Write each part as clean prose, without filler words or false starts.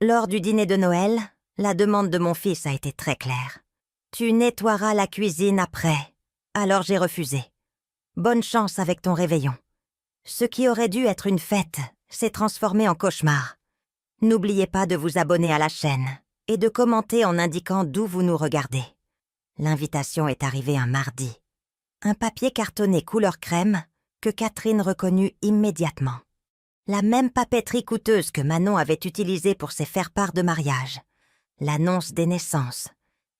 Lors du dîner de Noël, la demande de mon fils a été très claire. Tu nettoieras la cuisine après. Alors j'ai refusé. Bonne chance avec ton réveillon. Ce qui aurait dû être une fête s'est transformé en cauchemar. N'oubliez pas de vous abonner à la chaîne et de commenter en indiquant d'où vous nous regardez. L'invitation est arrivée un mardi. Un papier cartonné couleur crème que Catherine reconnut immédiatement. La même papeterie coûteuse que Manon avait utilisée pour ses faire-part de mariage. L'annonce des naissances.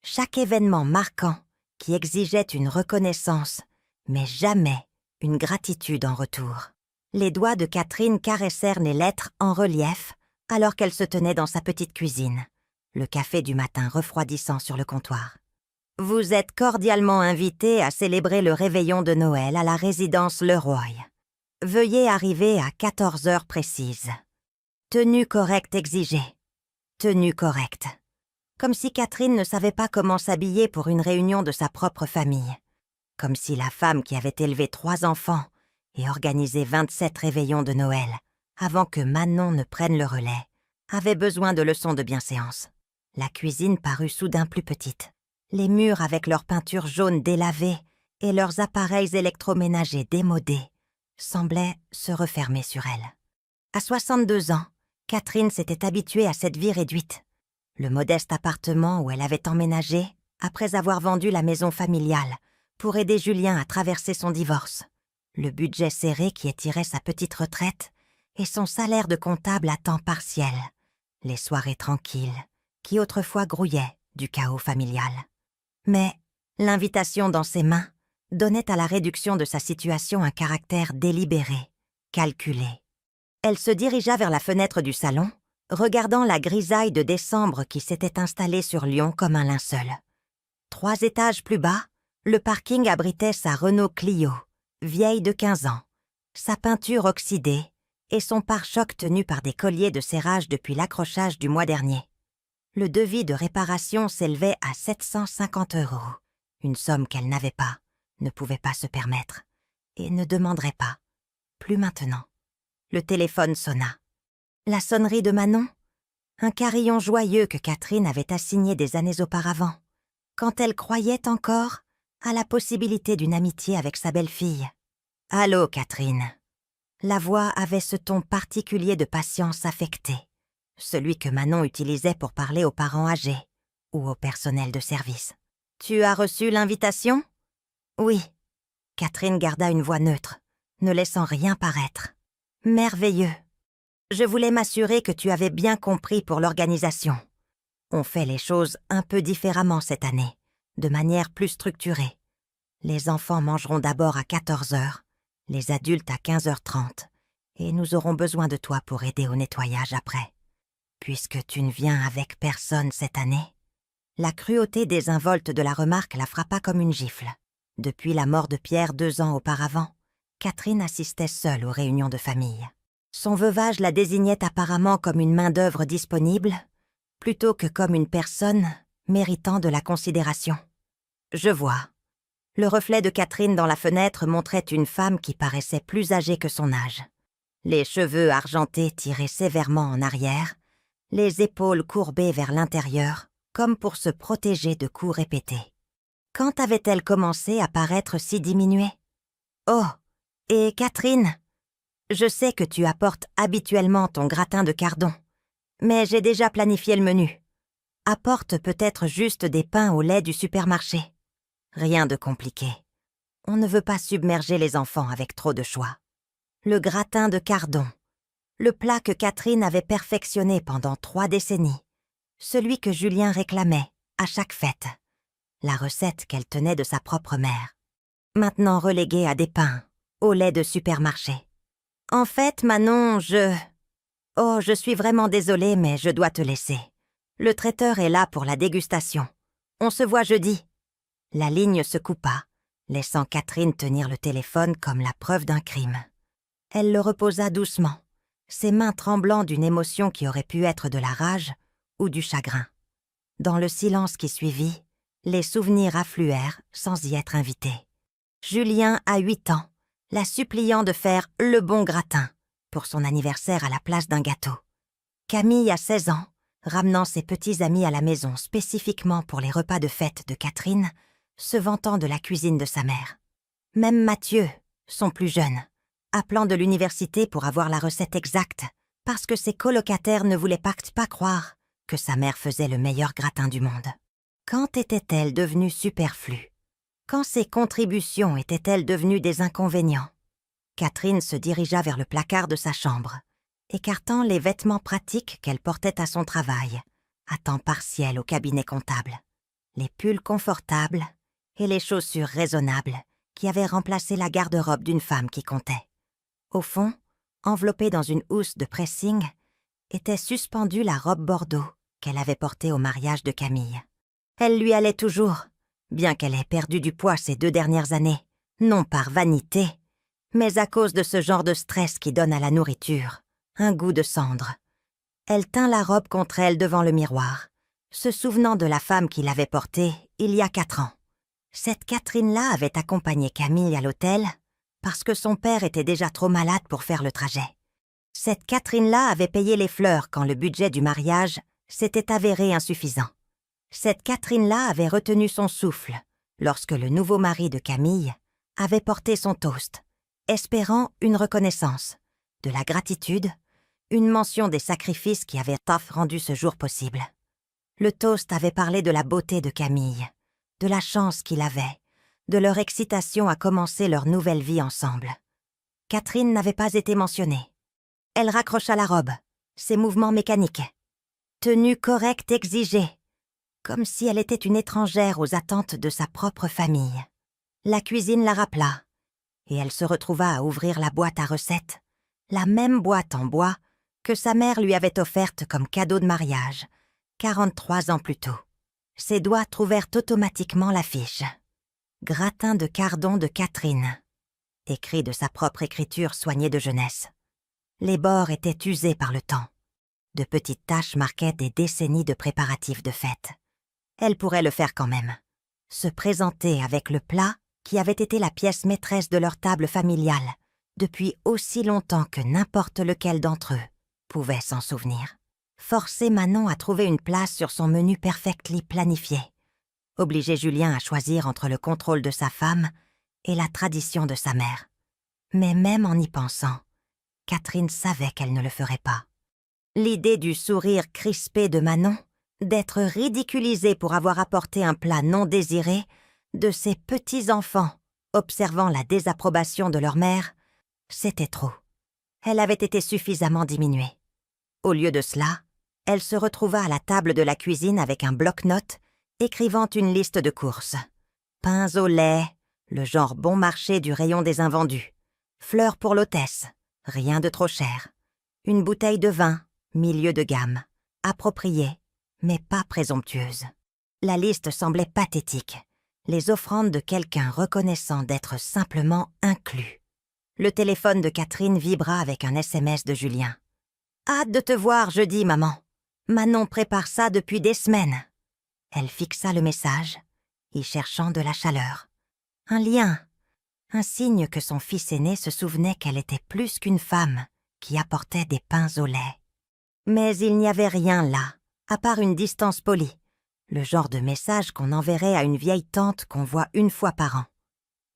Chaque événement marquant qui exigeait une reconnaissance, mais jamais une gratitude en retour. Les doigts de Catherine caressèrent les lettres en relief alors qu'elle se tenait dans sa petite cuisine, le café du matin refroidissant sur le comptoir. Vous êtes cordialement invité à célébrer le réveillon de Noël à la résidence Leroy. Veuillez arriver à 14 heures précises. Tenue correcte exigée. Tenue correcte. Comme si Catherine ne savait pas comment s'habiller pour une réunion de sa propre famille. Comme si la femme qui avait élevé 3 enfants et organisé 27 réveillons de Noël avant que Manon ne prenne le relais avait besoin de leçons de bienséance. La cuisine parut soudain plus petite. Les murs avec leurs peintures jaunes délavées et leurs appareils électroménagers démodés semblaient se refermer sur elle. À 62 ans, Catherine s'était habituée à cette vie réduite. Le modeste appartement où elle avait emménagé après avoir vendu la maison familiale pour aider Julien à traverser son divorce. Le budget serré qui étirait sa petite retraite et son salaire de comptable à temps partiel. Les soirées tranquilles qui autrefois grouillaient du chaos familial. Mais l'invitation dans ses mains donnait à la réduction de sa situation un caractère délibéré, calculé. Elle se dirigea vers la fenêtre du salon, regardant la grisaille de décembre qui s'était installée sur Lyon comme un linceul. 3 étages plus bas, le parking abritait sa Renault Clio, vieille de 15 ans, sa peinture oxydée et son pare-choc tenu par des colliers de serrage depuis l'accrochage du mois dernier. Le devis de réparation s'élevait à 750 €, une somme qu'elle n'avait pas, ne pouvait pas se permettre, et ne demanderait pas, plus maintenant. Le téléphone sonna. La sonnerie de Manon, un carillon joyeux que Catherine avait assigné des années auparavant, quand elle croyait encore à la possibilité d'une amitié avec sa belle-fille. « Allô, Catherine ?» La voix avait ce ton particulier de patience affectée, celui que Manon utilisait pour parler aux parents âgés ou au personnel de service. « Tu as reçu l'invitation ?»« Oui. » Catherine garda une voix neutre, ne laissant rien paraître. « Merveilleux. Je voulais m'assurer que tu avais bien compris pour l'organisation. On fait les choses un peu différemment cette année, de manière plus structurée. Les enfants mangeront d'abord à 14 heures, les adultes à 15h30, et nous aurons besoin de toi pour aider au nettoyage après. Puisque tu ne viens avec personne cette année. » La cruauté désinvolte de la remarque la frappa comme une gifle. Depuis la mort de Pierre 2 ans auparavant, Catherine assistait seule aux réunions de famille. Son veuvage la désignait apparemment comme une main-d'œuvre disponible, plutôt que comme une personne méritant de la considération. Je vois. Le reflet de Catherine dans la fenêtre montrait une femme qui paraissait plus âgée que son âge. Les cheveux argentés tirés sévèrement en arrière, les épaules courbées vers l'intérieur, comme pour se protéger de coups répétés. Quand avait-elle commencé à paraître si diminuée? Oh, et Catherine, je sais que tu apportes habituellement ton gratin de cardon, mais j'ai déjà planifié le menu. Apporte peut-être juste des pains au lait du supermarché. Rien de compliqué. On ne veut pas submerger les enfants avec trop de choix. Le gratin de cardon, le plat que Catherine avait perfectionné pendant 3 décennies, celui que Julien réclamait à chaque fête, la recette qu'elle tenait de sa propre mère, maintenant reléguée à des pains, au lait de supermarché. En fait, Manon, Oh, je suis vraiment désolée, mais je dois te laisser. Le traiteur est là pour la dégustation. On se voit jeudi. La ligne se coupa, laissant Catherine tenir le téléphone comme la preuve d'un crime. Elle le reposa doucement, ses mains tremblant d'une émotion qui aurait pu être de la rage ou du chagrin. Dans le silence qui suivit, les souvenirs affluèrent sans y être invités. Julien a 8 ans, la suppliant de faire le bon gratin pour son anniversaire à la place d'un gâteau. Camille a 16 ans, ramenant ses petits amis à la maison spécifiquement pour les repas de fête de Catherine, se vantant de la cuisine de sa mère. Même Mathieu, son plus jeune, appelant de l'université pour avoir la recette exacte, parce que ses colocataires ne voulaient pas croire que sa mère faisait le meilleur gratin du monde. Quand était-elle devenue superflue? Quand ses contributions étaient-elles devenues des inconvénients? Catherine se dirigea vers le placard de sa chambre, écartant les vêtements pratiques qu'elle portait à son travail, à temps partiel au cabinet comptable, les pulls confortables et les chaussures raisonnables qui avaient remplacé la garde-robe d'une femme qui comptait. Au fond, enveloppée dans une housse de pressing, était suspendue la robe bordeaux qu'elle avait portée au mariage de Camille. Elle lui allait toujours, bien qu'elle ait perdu du poids ces 2 dernières années, non par vanité, mais à cause de ce genre de stress qui donne à la nourriture un goût de cendre. Elle tint la robe contre elle devant le miroir, se souvenant de la femme qui l'avait portée il y a 4 ans. Cette Catherine-là avait accompagné Camille à l'hôtel parce que son père était déjà trop malade pour faire le trajet. Cette Catherine-là avait payé les fleurs quand le budget du mariage s'était avéré insuffisant. Cette Catherine-là avait retenu son souffle lorsque le nouveau mari de Camille avait porté son toast, espérant une reconnaissance, de la gratitude, une mention des sacrifices qui avaient rendu ce jour possible. Le toast avait parlé de la beauté de Camille, de la chance qu'il avait, de leur excitation à commencer leur nouvelle vie ensemble. Catherine n'avait pas été mentionnée. Elle raccrocha la robe, ses mouvements mécaniques. Tenue correcte exigée, comme si elle était une étrangère aux attentes de sa propre famille. La cuisine la rappela, et elle se retrouva à ouvrir la boîte à recettes, la même boîte en bois que sa mère lui avait offerte comme cadeau de mariage, 43 ans plus tôt. Ses doigts trouvèrent automatiquement l'affiche. Gratin de cardon de Catherine, écrit de sa propre écriture soignée de jeunesse. Les bords étaient usés par le temps. De petites taches marquaient des décennies de préparatifs de fête. Elle pourrait le faire quand même. Se présenter avec le plat qui avait été la pièce maîtresse de leur table familiale depuis aussi longtemps que n'importe lequel d'entre eux pouvait s'en souvenir. Forcer Manon à trouver une place sur son menu perfectly planifié. Obliger Julien à choisir entre le contrôle de sa femme et la tradition de sa mère. Mais même en y pensant, Catherine savait qu'elle ne le ferait pas. L'idée du sourire crispé de Manon, d'être ridiculisée pour avoir apporté un plat non désiré, de ses petits-enfants observant la désapprobation de leur mère, c'était trop. Elle avait été suffisamment diminuée. Au lieu de cela, elle se retrouva à la table de la cuisine avec un bloc-notes, écrivant une liste de courses. Pains au lait, le genre bon marché du rayon des invendus. Fleurs pour l'hôtesse, rien de trop cher. Une bouteille de vin, milieu de gamme, appropriée, mais pas présomptueuse. La liste semblait pathétique, les offrandes de quelqu'un reconnaissant d'être simplement inclus. Le téléphone de Catherine vibra avec un SMS de Julien. « Hâte de te voir jeudi, maman. Manon prépare ça depuis des semaines. » Elle fixa le message, y cherchant de la chaleur. Un lien, un signe que son fils aîné se souvenait qu'elle était plus qu'une femme qui apportait des pains au lait. Mais il n'y avait rien là, à part une distance polie, le genre de message qu'on enverrait à une vieille tante qu'on voit une fois par an.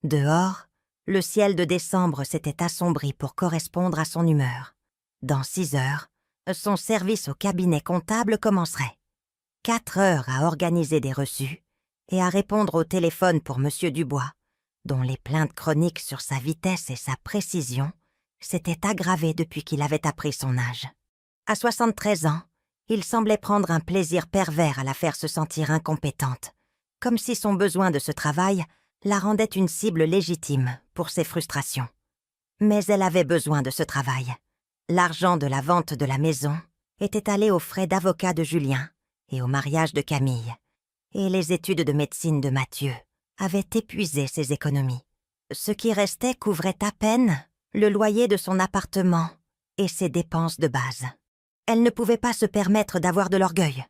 Dehors, le ciel de décembre s'était assombri pour correspondre à son humeur. Dans 6 heures, son service au cabinet comptable commencerait. 4 heures à organiser des reçus et à répondre au téléphone pour M. Dubois, dont les plaintes chroniques sur sa vitesse et sa précision s'étaient aggravées depuis qu'il avait appris son âge. À 73 ans, il semblait prendre un plaisir pervers à la faire se sentir incompétente, comme si son besoin de ce travail la rendait une cible légitime pour ses frustrations. Mais elle avait besoin de ce travail. L'argent de la vente de la maison était allé aux frais d'avocat de Julien et au mariage de Camille, et les études de médecine de Mathieu avaient épuisé ses économies. Ce qui restait couvrait à peine le loyer de son appartement et ses dépenses de base. Elle ne pouvait pas se permettre d'avoir de l'orgueil.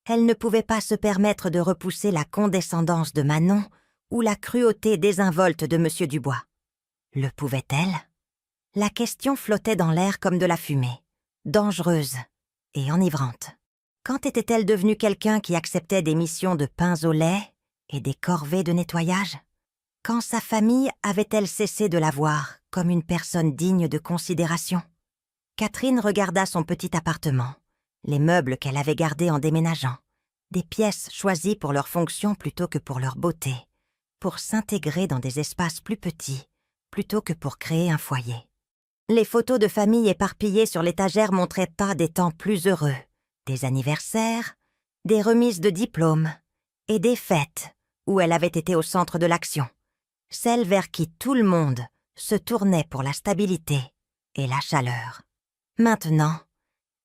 Elle ne pouvait pas se permettre de repousser la condescendance de Manon ou la cruauté désinvolte de M. Dubois. Le pouvait-elle? La question flottait dans l'air comme de la fumée, dangereuse et enivrante. Quand était-elle devenue quelqu'un qui acceptait des missions de pains au lait et des corvées de nettoyage? Quand sa famille avait-elle cessé de la voir comme une personne digne de considération? Catherine regarda son petit appartement, les meubles qu'elle avait gardés en déménageant, des pièces choisies pour leur fonction plutôt que pour leur beauté, pour s'intégrer dans des espaces plus petits, plutôt que pour créer un foyer. Les photos de famille éparpillées sur l'étagère montraient pas des temps plus heureux, des anniversaires, des remises de diplômes et des fêtes où elle avait été au centre de l'action, celles vers qui tout le monde se tournait pour la stabilité et la chaleur. Maintenant,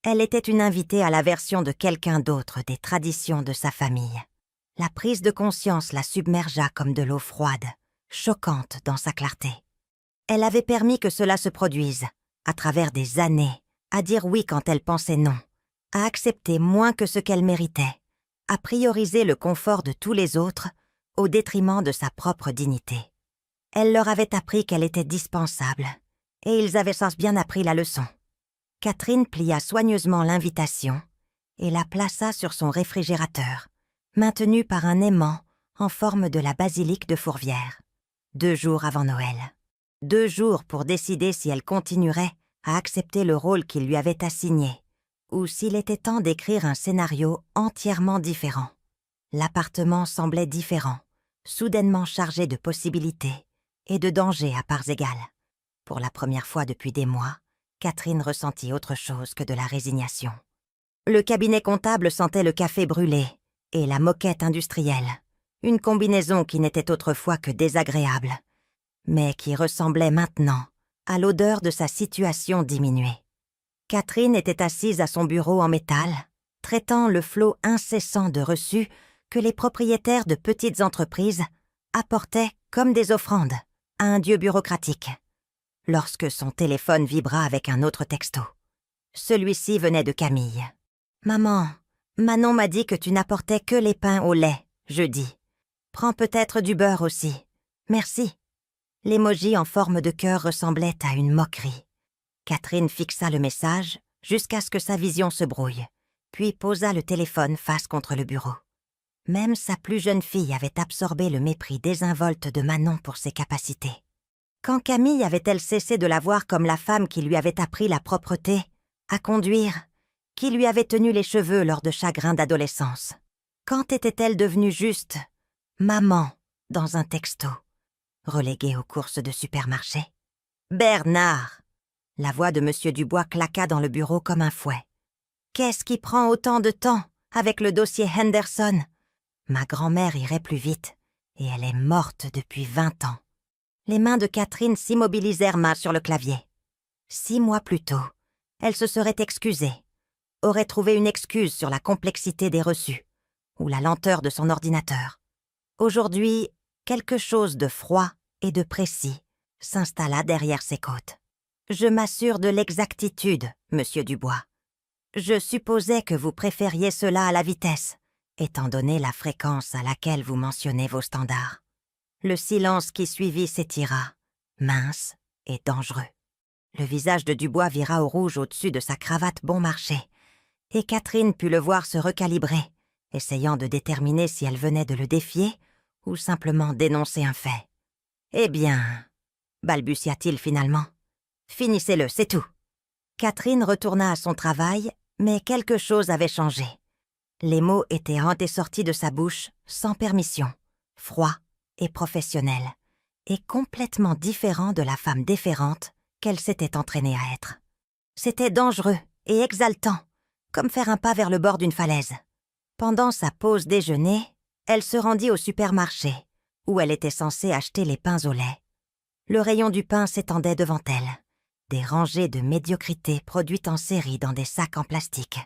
elle était une invitée à la version de quelqu'un d'autre des traditions de sa famille. La prise de conscience la submergea comme de l'eau froide, choquante dans sa clarté. Elle avait permis que cela se produise, à travers des années, à dire oui quand elle pensait non, à accepter moins que ce qu'elle méritait, à prioriser le confort de tous les autres au détriment de sa propre dignité. Elle leur avait appris qu'elle était dispensable, et ils avaient sans bien appris la leçon. Catherine plia soigneusement l'invitation et la plaça sur son réfrigérateur, maintenu par un aimant en forme de la basilique de Fourvière. 2 jours avant Noël. 2 jours pour décider si elle continuerait à accepter le rôle qu'il lui avait assigné, ou s'il était temps d'écrire un scénario entièrement différent. L'appartement semblait différent, soudainement chargé de possibilités et de dangers à parts égales. Pour la première fois depuis des mois, Catherine ressentit autre chose que de la résignation. Le cabinet comptable sentait le café brûlé et la moquette industrielle, une combinaison qui n'était autrefois que désagréable, mais qui ressemblait maintenant à l'odeur de sa situation diminuée. Catherine était assise à son bureau en métal, traitant le flot incessant de reçus que les propriétaires de petites entreprises apportaient comme des offrandes à un dieu bureaucratique, lorsque son téléphone vibra avec un autre texto. Celui-ci venait de Camille. « Maman, Manon m'a dit que tu n'apportais que les pains au lait, jeudi. Prends peut-être du beurre aussi. Merci. » L'émoji en forme de cœur ressemblait à une moquerie. Catherine fixa le message jusqu'à ce que sa vision se brouille, puis posa le téléphone face contre le bureau. Même sa plus jeune fille avait absorbé le mépris désinvolte de Manon pour ses capacités. Quand Camille avait-elle cessé de la voir comme la femme qui lui avait appris la propreté, à conduire, qui lui avait tenu les cheveux lors de chagrins d'adolescence? Quand était-elle devenue juste « maman » dans un texto, reléguée aux courses de supermarché? « Bernard !» La voix de M. Dubois claqua dans le bureau comme un fouet. « Qu'est-ce qui prend autant de temps avec le dossier Henderson? Ma grand-mère irait plus vite, et elle est morte depuis 20 ans. » Les mains de Catherine s'immobilisèrent mal sur le clavier. 6 mois plus tôt, elle se serait excusée, aurait trouvé une excuse sur la complexité des reçus ou la lenteur de son ordinateur. Aujourd'hui, quelque chose de froid et de précis s'installa derrière ses côtes. « Je m'assure de l'exactitude, Monsieur Dubois. Je supposais que vous préfériez cela à la vitesse, étant donné la fréquence à laquelle vous mentionnez vos standards. » Le silence qui suivit s'étira, mince et dangereux. Le visage de Dubois vira au rouge au-dessus de sa cravate bon marché, et Catherine put le voir se recalibrer, essayant de déterminer si elle venait de le défier ou simplement dénoncer un fait. « Eh bien, » balbutia-t-il finalement, « finissez-le, c'est tout. » Catherine retourna à son travail, mais quelque chose avait changé. Les mots étaient rentrés sortis de sa bouche sans permission, froids et professionnel, et complètement différent de la femme déférente qu'elle s'était entraînée à être. C'était dangereux et exaltant, comme faire un pas vers le bord d'une falaise. Pendant sa pause déjeuner, elle se rendit au supermarché, où elle était censée acheter les pains au lait. Le rayon du pain s'étendait devant elle, des rangées de médiocrité produites en série dans des sacs en plastique.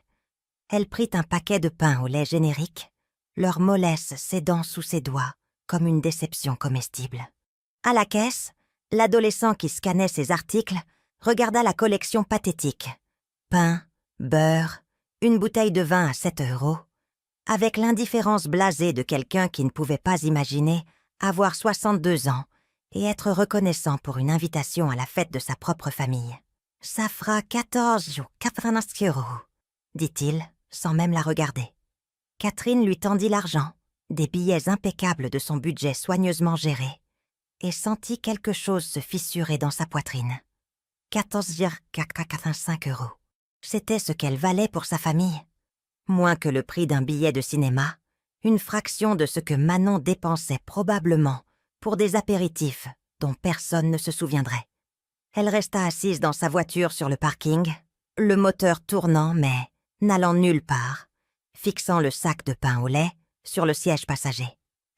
Elle prit un paquet de pain au lait générique, leur mollesse cédant sous ses doigts, comme une déception comestible. À la caisse, l'adolescent qui scannait ses articles regarda la collection pathétique. Pain, beurre, une bouteille de vin à 7 €, avec l'indifférence blasée de quelqu'un qui ne pouvait pas imaginer avoir 62 ans et être reconnaissant pour une invitation à la fête de sa propre famille. « Ça fera 14,89 €, dit-il, sans même la regarder. Catherine lui tendit l'argent, des billets impeccables de son budget soigneusement géré, et sentit quelque chose se fissurer dans sa poitrine. 14,85 €. C'était ce qu'elle valait pour sa famille. Moins que le prix d'un billet de cinéma, une fraction de ce que Manon dépensait probablement pour des apéritifs dont personne ne se souviendrait. Elle resta assise dans sa voiture sur le parking, le moteur tournant mais n'allant nulle part, fixant le sac de pain au lait sur le siège passager.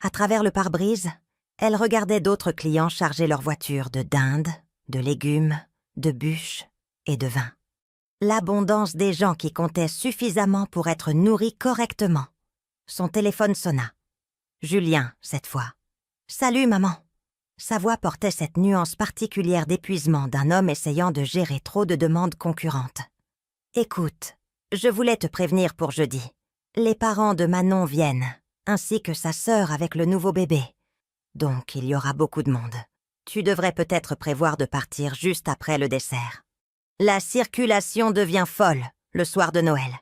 À travers le pare-brise, elle regardait d'autres clients charger leur voiture de dinde, de légumes, de bûches et de vin. L'abondance des gens qui comptaient suffisamment pour être nourris correctement. Son téléphone sonna. Julien, cette fois. « Salut, maman !» Sa voix portait cette nuance particulière d'épuisement d'un homme essayant de gérer trop de demandes concurrentes. « Écoute, je voulais te prévenir pour jeudi. Les parents de Manon viennent, ainsi que sa sœur avec le nouveau bébé. Donc il y aura beaucoup de monde. Tu devrais peut-être prévoir de partir juste après le dessert. La circulation devient folle le soir de Noël. »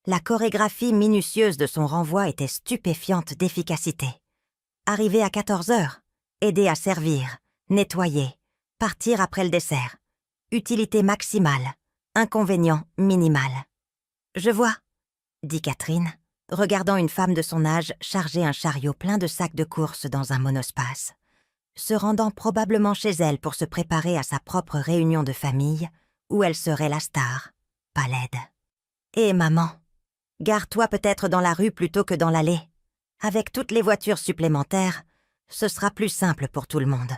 La chorégraphie minutieuse de son renvoi était stupéfiante d'efficacité. Arriver à 14 heures, aider à servir, nettoyer, partir après le dessert. Utilité maximale, inconvénient minimal. « Je vois, » dit Catherine, regardant une femme de son âge charger un chariot plein de sacs de courses dans un monospace, se rendant probablement chez elle pour se préparer à sa propre réunion de famille, où elle serait la star, pas laide. « Et maman, gare-toi peut-être dans la rue plutôt que dans l'allée. Avec toutes les voitures supplémentaires, ce sera plus simple pour tout le monde. »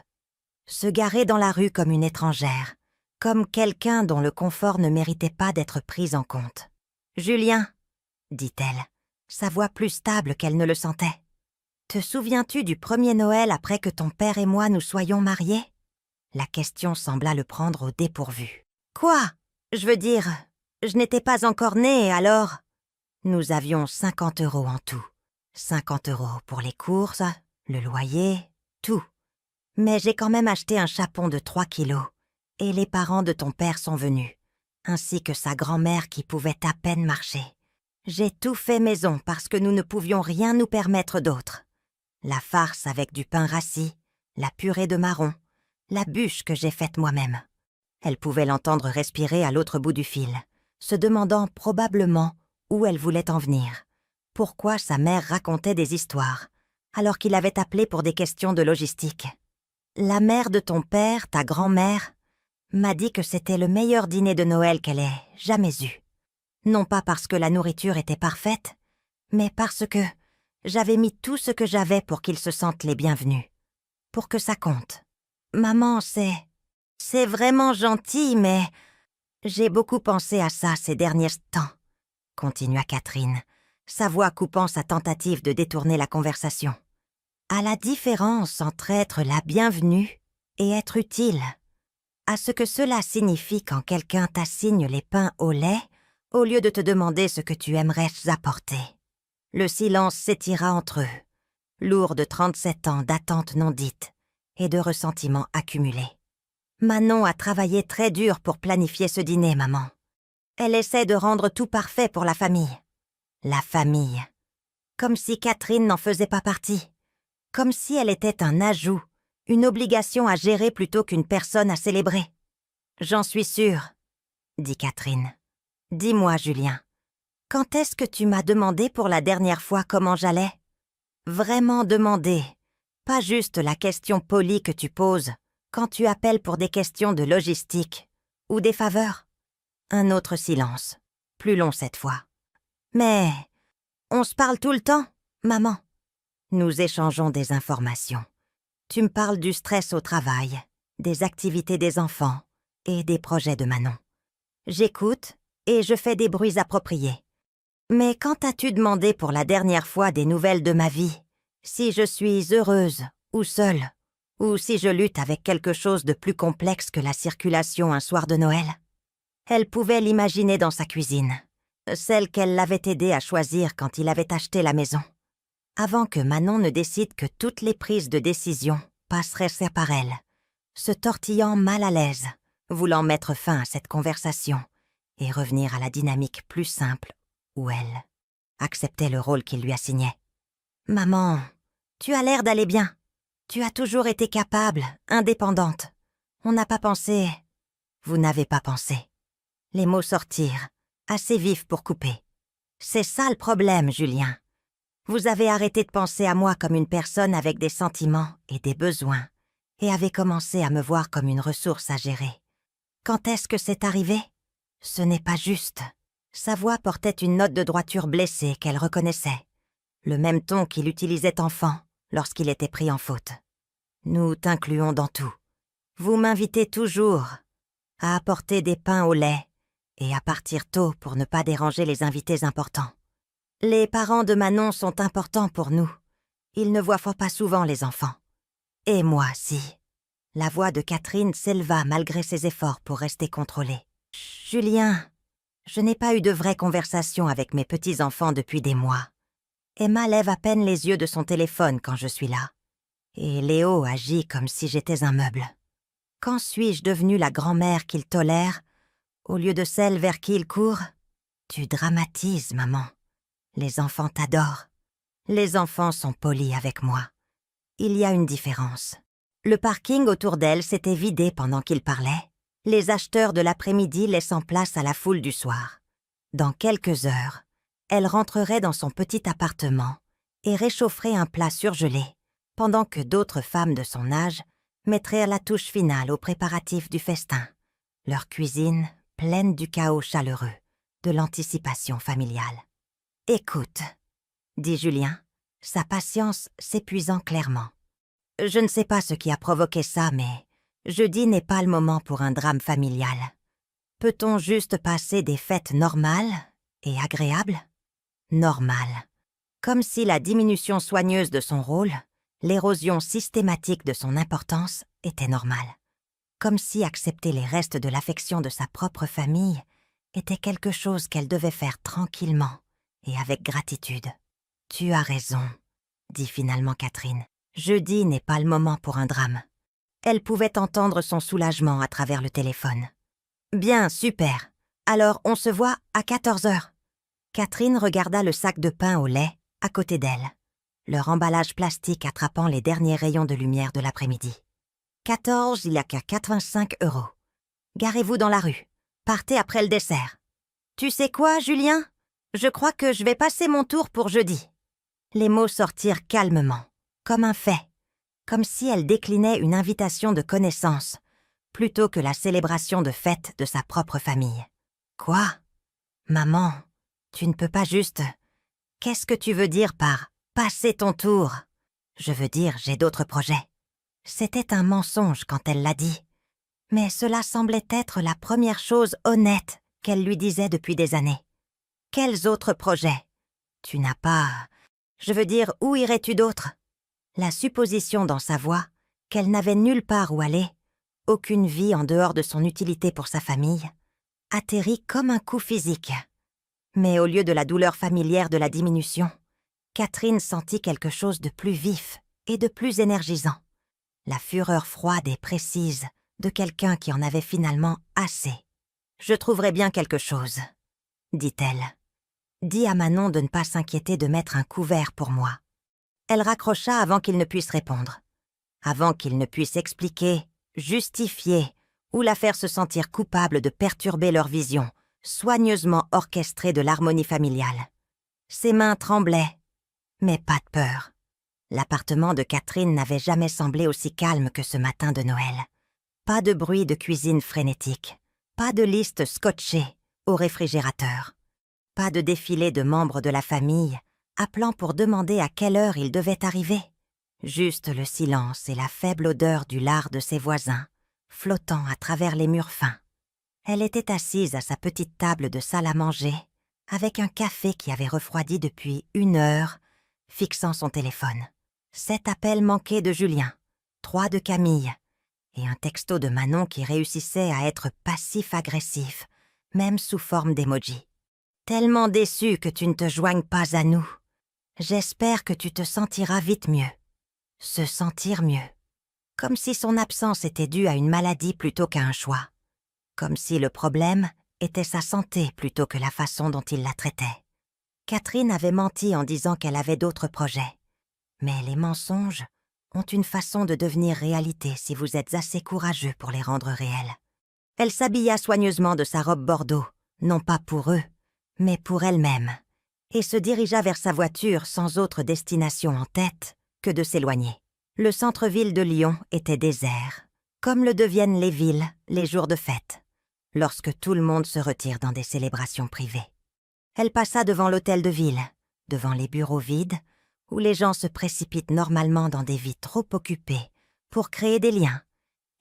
Se garer dans la rue comme une étrangère, comme quelqu'un dont le confort ne méritait pas d'être pris en compte. « Julien, » dit-elle, sa voix plus stable qu'elle ne le sentait. « Te souviens-tu du premier Noël après que ton père et moi nous soyons mariés ?» La question sembla le prendre au dépourvu. « Quoi ? Je veux dire, je n'étais pas encore née, alors… » Nous avions 50 € en tout. 50 € pour les courses, le loyer, tout. Mais j'ai quand même acheté un chapon de 3 kilos, et les parents de ton père sont venus, ainsi que sa grand-mère qui pouvait à peine marcher. J'ai tout fait maison parce que nous ne pouvions rien nous permettre d'autre. La farce avec du pain rassis, la purée de marron, la bûche que j'ai faite moi-même. Elle pouvait l'entendre respirer à l'autre bout du fil, se demandant probablement où elle voulait en venir. Pourquoi sa mère racontait des histoires, alors qu'il avait appelé pour des questions de logistique. La mère de ton père, ta grand-mère, m'a dit que c'était le meilleur dîner de Noël qu'elle ait jamais eu. Non pas parce que la nourriture était parfaite, mais parce que j'avais mis tout ce que j'avais pour qu'ils se sentent les bienvenus. Pour que ça compte. Maman, c'est vraiment gentil, mais j'ai beaucoup pensé à ça ces derniers temps, continua Catherine, sa voix coupant sa tentative de détourner la conversation. À la différence entre être la bienvenue et être utile. À ce que cela signifie quand quelqu'un t'assigne les pains au lait au lieu de te demander ce que tu aimerais apporter. Le silence s'étira entre eux, lourd de 37 ans d'attente non dite et de ressentiments accumulés. Manon a travaillé très dur pour planifier ce dîner, maman. Elle essaie de rendre tout parfait pour la famille. La famille. Comme si Catherine n'en faisait pas partie. Comme si elle était un ajout, une obligation à gérer plutôt qu'une personne à célébrer. « J'en suis sûre, » dit Catherine. « Dis-moi, Julien, quand est-ce que tu m'as demandé pour la dernière fois comment j'allais ? Vraiment demandé, pas juste la question polie que tu poses quand tu appelles pour des questions de logistique ou des faveurs. » Un autre silence, plus long cette fois. « Mais on se parle tout le temps, maman. » Nous échangeons des informations. Tu me parles du stress au travail, des activités des enfants et des projets de Manon. J'écoute et je fais des bruits appropriés. Mais quand as-tu demandé pour la dernière fois des nouvelles de ma vie, si je suis heureuse ou seule, ou si je lutte avec quelque chose de plus complexe que la circulation un soir de Noël ? Elle pouvait l'imaginer dans sa cuisine, celle qu'elle l'avait aidé à choisir quand il avait acheté la maison. Avant que Manon ne décide que toutes les prises de décision passeraient par elle, se tortillant mal à l'aise, voulant mettre fin à cette conversation et revenir à la dynamique plus simple où elle acceptait le rôle qu'il lui assignait. « Maman, tu as l'air d'aller bien. Tu as toujours été capable, indépendante. On n'a pas pensé... » Vous n'avez pas pensé. Les mots sortirent, assez vifs pour couper. C'est ça le problème, Julien. Vous avez arrêté de penser à moi comme une personne avec des sentiments et des besoins, et avez commencé à me voir comme une ressource à gérer. Quand est-ce que c'est arrivé? Ce n'est pas juste. Sa voix portait une note de droiture blessée qu'elle reconnaissait, le même ton qu'il utilisait enfant lorsqu'il était pris en faute. Nous t'incluons dans tout. Vous m'invitez toujours à apporter des pains au lait et à partir tôt pour ne pas déranger les invités importants. Les parents de Manon sont importants pour nous. Ils ne voient pas souvent les enfants. Et moi, si. La voix de Catherine s'éleva malgré ses efforts pour rester contrôlée. « Julien, je n'ai pas eu de vraie conversation avec mes petits-enfants depuis des mois. Emma lève à peine les yeux de son téléphone quand je suis là. Et Léo agit comme si j'étais un meuble. Quand suis-je devenue la grand-mère qu'il tolère, au lieu de celle vers qui il court? Tu dramatises, maman. Les enfants t'adorent. Les enfants sont polis avec moi. Il y a une différence. » Le parking autour d'elle s'était vidé pendant qu'il parlait, les acheteurs de l'après-midi laissant place à la foule du soir. Dans quelques heures, elle rentrerait dans son petit appartement et réchaufferait un plat surgelé, pendant que d'autres femmes de son âge mettraient la touche finale aux préparatifs du festin, leur cuisine pleine du chaos chaleureux, de l'anticipation familiale. « Écoute, » dit Julien, sa patience s'épuisant clairement. « Je ne sais pas ce qui a provoqué ça, mais jeudi n'est pas le moment pour un drame familial. Peut-on juste passer des fêtes normales et agréables? Normales. Comme si la diminution soigneuse de son rôle, l'érosion systématique de son importance était normale. Comme si accepter les restes de l'affection de sa propre famille était quelque chose qu'elle devait faire tranquillement et avec gratitude. « Tu as raison, » dit finalement Catherine. « Jeudi n'est pas le moment pour un drame. » Elle pouvait entendre son soulagement à travers le téléphone. « Bien, super. Alors on se voit à 14h. » Catherine regarda le sac de pain au lait à côté d'elle, leur emballage plastique attrapant les derniers rayons de lumière de l'après-midi. « 14, il n'y a qu'à 85 €. Garez-vous dans la rue. Partez après le dessert. Tu sais quoi, Julien? Je crois que je vais passer mon tour pour jeudi. » Les mots sortirent calmement, comme un fait, comme si elle déclinait une invitation de connaissance, plutôt que la célébration de fête de sa propre famille. « Quoi? Maman, tu ne peux pas juste... Qu'est-ce que tu veux dire par « passer ton tour »? Je veux dire, j'ai d'autres projets. » C'était un mensonge quand elle l'a dit, mais cela semblait être la première chose honnête qu'elle lui disait depuis des années. Quels autres projets? Tu n'as pas... Je veux dire, où irais-tu d'autre? La supposition dans sa voix qu'elle n'avait nulle part où aller, aucune vie en dehors de son utilité pour sa famille, atterrit comme un coup physique. Mais au lieu de la douleur familière de la diminution, Catherine sentit quelque chose de plus vif et de plus énergisant. La fureur froide et précise de quelqu'un qui en avait finalement assez. « Je trouverai bien quelque chose, » dit-elle. « Dis à Manon de ne pas s'inquiéter de mettre un couvert pour moi. » Elle raccrocha avant qu'il ne puisse répondre, avant qu'il ne puisse expliquer, justifier ou la faire se sentir coupable de perturber leur vision, soigneusement orchestrée de l'harmonie familiale. Ses mains tremblaient, mais pas de peur. L'appartement de Catherine n'avait jamais semblé aussi calme que ce matin de Noël. Pas de bruit de cuisine frénétique, pas de liste scotchée au réfrigérateur, pas de défilé de membres de la famille appelant pour demander à quelle heure ils devaient arriver. Juste le silence et la faible odeur du lard de ses voisins, flottant à travers les murs fins. Elle était assise à sa petite table de salle à manger, avec un café qui avait refroidi depuis 1 heure, fixant son téléphone. 7 appels manqués de Julien, 3 de Camille, et un texto de Manon qui réussissait à être passif-agressif, même sous forme d'emoji. « Tellement déçue que tu ne te joignes pas à nous. J'espère que tu te sentiras vite mieux. » Se sentir mieux. Comme si son absence était due à une maladie plutôt qu'à un choix. Comme si le problème était sa santé plutôt que la façon dont il la traitait. Catherine avait menti en disant qu'elle avait d'autres projets. Mais les mensonges ont une façon de devenir réalité si vous êtes assez courageux pour les rendre réels. Elle s'habilla soigneusement de sa robe bordeaux, non pas pour eux, mais pour elle-même, et se dirigea vers sa voiture sans autre destination en tête que de s'éloigner. Le centre-ville de Lyon était désert, comme le deviennent les villes les jours de fête, lorsque tout le monde se retire dans des célébrations privées. Elle passa devant l'hôtel de ville, devant les bureaux vides, où les gens se précipitent normalement dans des vies trop occupées pour créer des liens,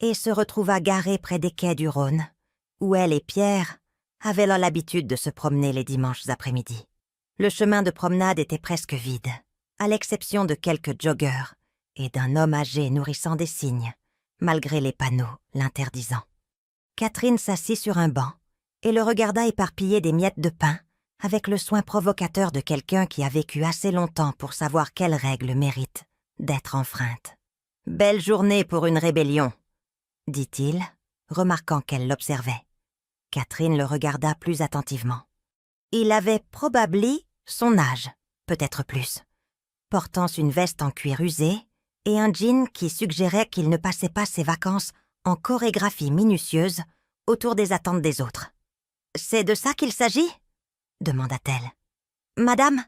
et se retrouva garée près des quais du Rhône, où elle et Pierre avaient l'habitude de se promener les dimanches après-midi. Le chemin de promenade était presque vide, à l'exception de quelques joggeurs et d'un homme âgé nourrissant des cygnes, malgré les panneaux l'interdisant. Catherine s'assit sur un banc et le regarda éparpiller des miettes de pain avec le soin provocateur de quelqu'un qui a vécu assez longtemps pour savoir quelle règle mérite d'être enfreinte. « Belle journée pour une rébellion », dit-il, remarquant qu'elle l'observait. Catherine le regarda plus attentivement. Il avait probablement son âge, peut-être plus, portant une veste en cuir usé et un jean qui suggérait qu'il ne passait pas ses vacances en chorégraphie minutieuse autour des attentes des autres. « C'est de ça qu'il s'agit ?» demanda-t-elle. « Madame,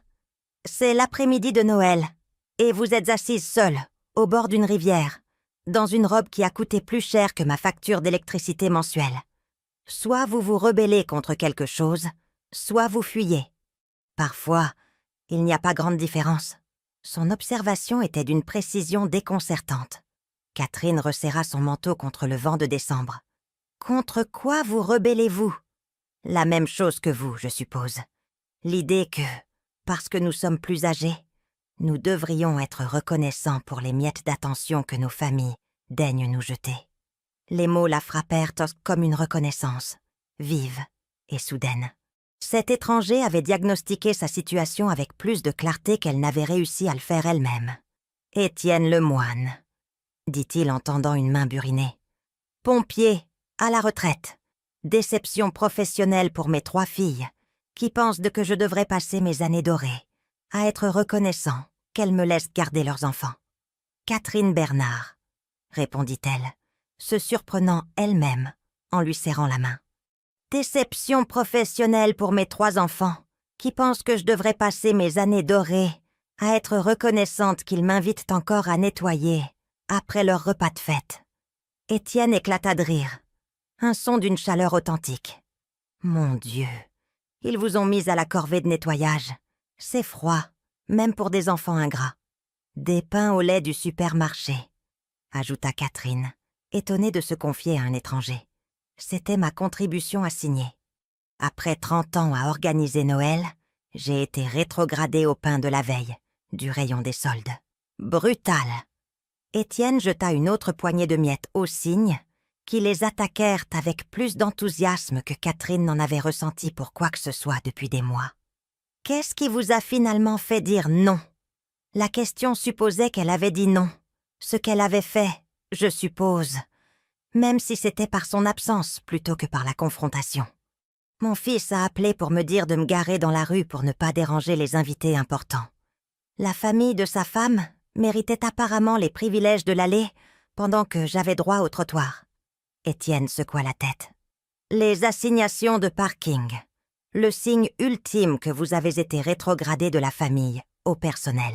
c'est l'après-midi de Noël, et vous êtes assise seule, au bord d'une rivière, dans une robe qui a coûté plus cher que ma facture d'électricité mensuelle. Soit vous vous rebellez contre quelque chose, soit vous fuyez. Parfois, il n'y a pas grande différence. » Son observation était d'une précision déconcertante. Catherine resserra son manteau contre le vent de décembre. « Contre quoi vous rebellez-vous ? La même chose que vous, je suppose. L'idée que, parce que nous sommes plus âgés, nous devrions être reconnaissants pour les miettes d'attention que nos familles daignent nous jeter. » Les mots la frappèrent comme une reconnaissance, vive et soudaine. Cet étranger avait diagnostiqué sa situation avec plus de clarté qu'elle n'avait réussi à le faire elle-même. « Étienne Lemoine, » dit-il en tendant une main burinée. « Pompier, à la retraite. Déception professionnelle pour mes 3 filles, qui pensent que je devrais passer mes années dorées à être reconnaissant qu'elles me laissent garder leurs enfants. »« Catherine Bernard, » répondit-elle, se surprenant elle-même en lui serrant la main. « Déception professionnelle pour mes 3 enfants, qui pensent que je devrais passer mes années dorées à être reconnaissante qu'ils m'invitent encore à nettoyer après leur repas de fête. » Étienne éclata de rire, un son d'une chaleur authentique. « Mon Dieu, ils vous ont mis à la corvée de nettoyage. C'est froid, même pour des enfants ingrats. Des pains au lait du supermarché, » ajouta Catherine, étonnée de se confier à un étranger. C'était ma contribution à signer. Après 30 ans à organiser Noël, j'ai été rétrogradée au pain de la veille, du rayon des soldes. Brutal. Étienne jeta une autre poignée de miettes aux cygnes, qui les attaquèrent avec plus d'enthousiasme que Catherine n'en avait ressenti pour quoi que ce soit depuis des mois. « Qu'est-ce qui vous a finalement fait dire non ?» La question supposait qu'elle avait dit non, ce qu'elle avait fait, je suppose, même si c'était par son absence plutôt que par la confrontation. Mon fils a appelé pour me dire de me garer dans la rue pour ne pas déranger les invités importants. La famille de sa femme méritait apparemment les privilèges de l'allée pendant que j'avais droit au trottoir. Étienne secoua la tête. Les assignations de parking, le signe ultime que vous avez été rétrogradé de la famille au personnel.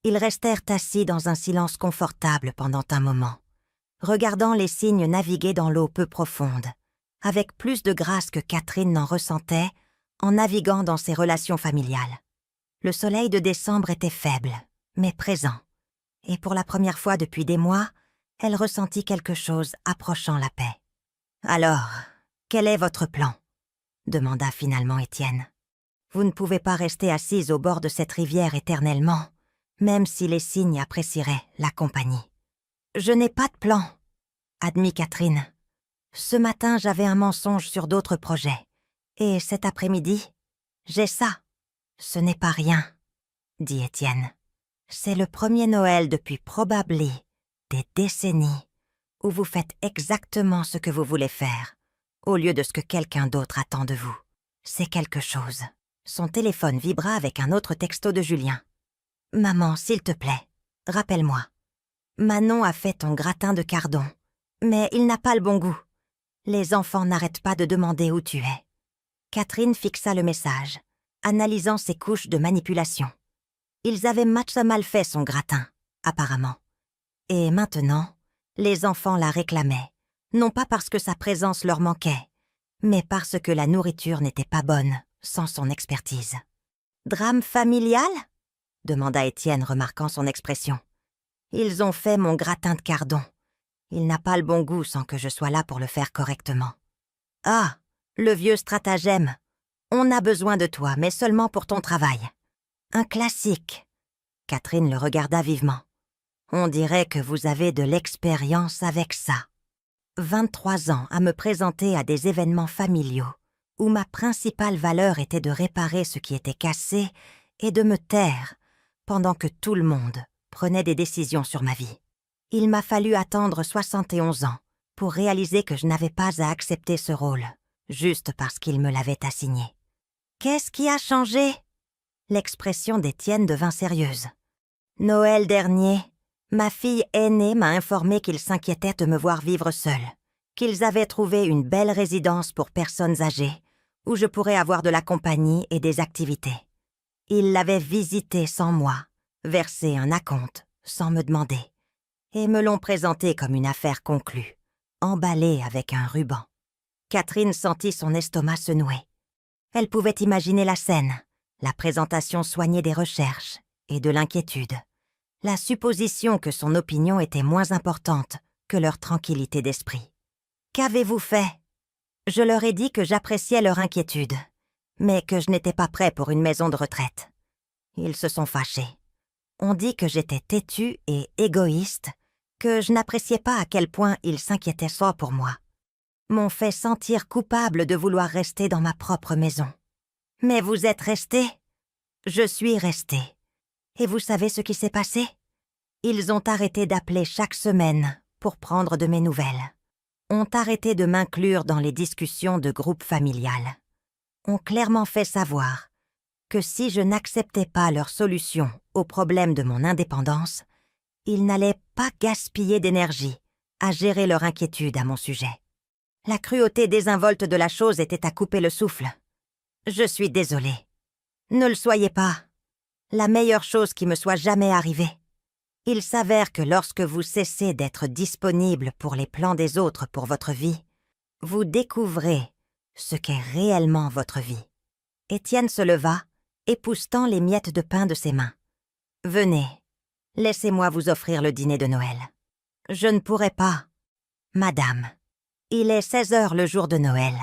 Ils restèrent assis dans un silence confortable pendant un moment, regardant les cygnes naviguer dans l'eau peu profonde, avec plus de grâce que Catherine n'en ressentait en naviguant dans ses relations familiales. Le soleil de décembre était faible, mais présent, et pour la première fois depuis des mois, elle ressentit quelque chose approchant la paix. « Alors, quel est votre plan ?» demanda finalement Étienne. « Vous ne pouvez pas rester assise au bord de cette rivière éternellement, même si les cygnes apprécieraient la compagnie. »« Je n'ai pas de plan, » admit Catherine. « Ce matin, j'avais un mensonge sur d'autres projets, et cet après-midi, j'ai ça. »« Ce n'est pas rien, » dit Étienne. « C'est le premier Noël depuis probablement des décennies où vous faites exactement ce que vous voulez faire, au lieu de ce que quelqu'un d'autre attend de vous. C'est quelque chose. Son téléphone vibra avec un autre texto de Julien. « Maman, s'il te plaît, rappelle-moi. Manon a fait ton gratin de cardon, mais il n'a pas le bon goût. Les enfants n'arrêtent pas de demander où tu es. » Catherine fixa le message, analysant ses couches de manipulation. Ils avaient match à mal fait son gratin, apparemment. Et maintenant, les enfants la réclamaient, non pas parce que sa présence leur manquait, mais parce que la nourriture n'était pas bonne sans son expertise. « Drame familial ?» demanda Étienne, remarquant son expression. « Ils ont fait mon gratin de cardon. Il n'a pas le bon goût sans que je sois là pour le faire correctement. »« Ah, le vieux stratagème. On a besoin de toi, mais seulement pour ton travail. » Un classique. Catherine le regarda vivement. « On dirait que vous avez de l'expérience avec ça. » 23 ans à me présenter à des événements familiaux où ma principale valeur était de réparer ce qui était cassé et de me taire pendant que tout le monde prenait des décisions sur ma vie. Il m'a fallu attendre 71 ans pour réaliser que je n'avais pas à accepter ce rôle, juste parce qu'il me l'avait assigné. « Qu'est-ce qui a changé ?» L'expression d'Étienne devint sérieuse. « Noël dernier, ma fille aînée m'a informé qu'ils s'inquiétaient de me voir vivre seule, qu'ils avaient trouvé une belle résidence pour personnes âgées, où je pourrais avoir de la compagnie et des activités. Ils l'avaient visitée sans moi, versé un acompte sans me demander, et me l'ont présentée comme une affaire conclue, emballée avec un ruban. » Catherine sentit son estomac se nouer. Elle pouvait imaginer la scène, la présentation soignée des recherches et de l'inquiétude, la supposition que son opinion était moins importante que leur tranquillité d'esprit. « Qu'avez-vous fait ?» Je leur ai dit que j'appréciais leur inquiétude, mais que je n'étais pas prêt pour une maison de retraite. Ils se sont fâchés. On dit que j'étais têtue et égoïste, que je n'appréciais pas à quel point ils s'inquiétaient soit pour moi. M'ont fait sentir coupable de vouloir rester dans ma propre maison. « Mais vous êtes resté ?» ?»« Je suis restée. Et vous savez ce qui s'est passé ? Ils ont arrêté d'appeler chaque semaine pour prendre de mes nouvelles. Ont arrêté de m'inclure dans les discussions de groupe familial. Ont clairement fait savoir que si je n'acceptais pas leur solution au problème de mon indépendance, ils n'allaient pas gaspiller d'énergie à gérer leur inquiétude à mon sujet. La cruauté désinvolte de la chose était à couper le souffle. Je suis désolée. Ne le soyez pas. La meilleure chose qui me soit jamais arrivée. Il s'avère que lorsque vous cessez d'être disponible pour les plans des autres pour votre vie, vous découvrez ce qu'est réellement votre vie. » Étienne se leva, époussetant les miettes de pain de ses mains. « Venez, laissez-moi vous offrir le dîner de Noël. »« Je ne pourrai pas. »« Madame, il est 16 heures le jour de Noël,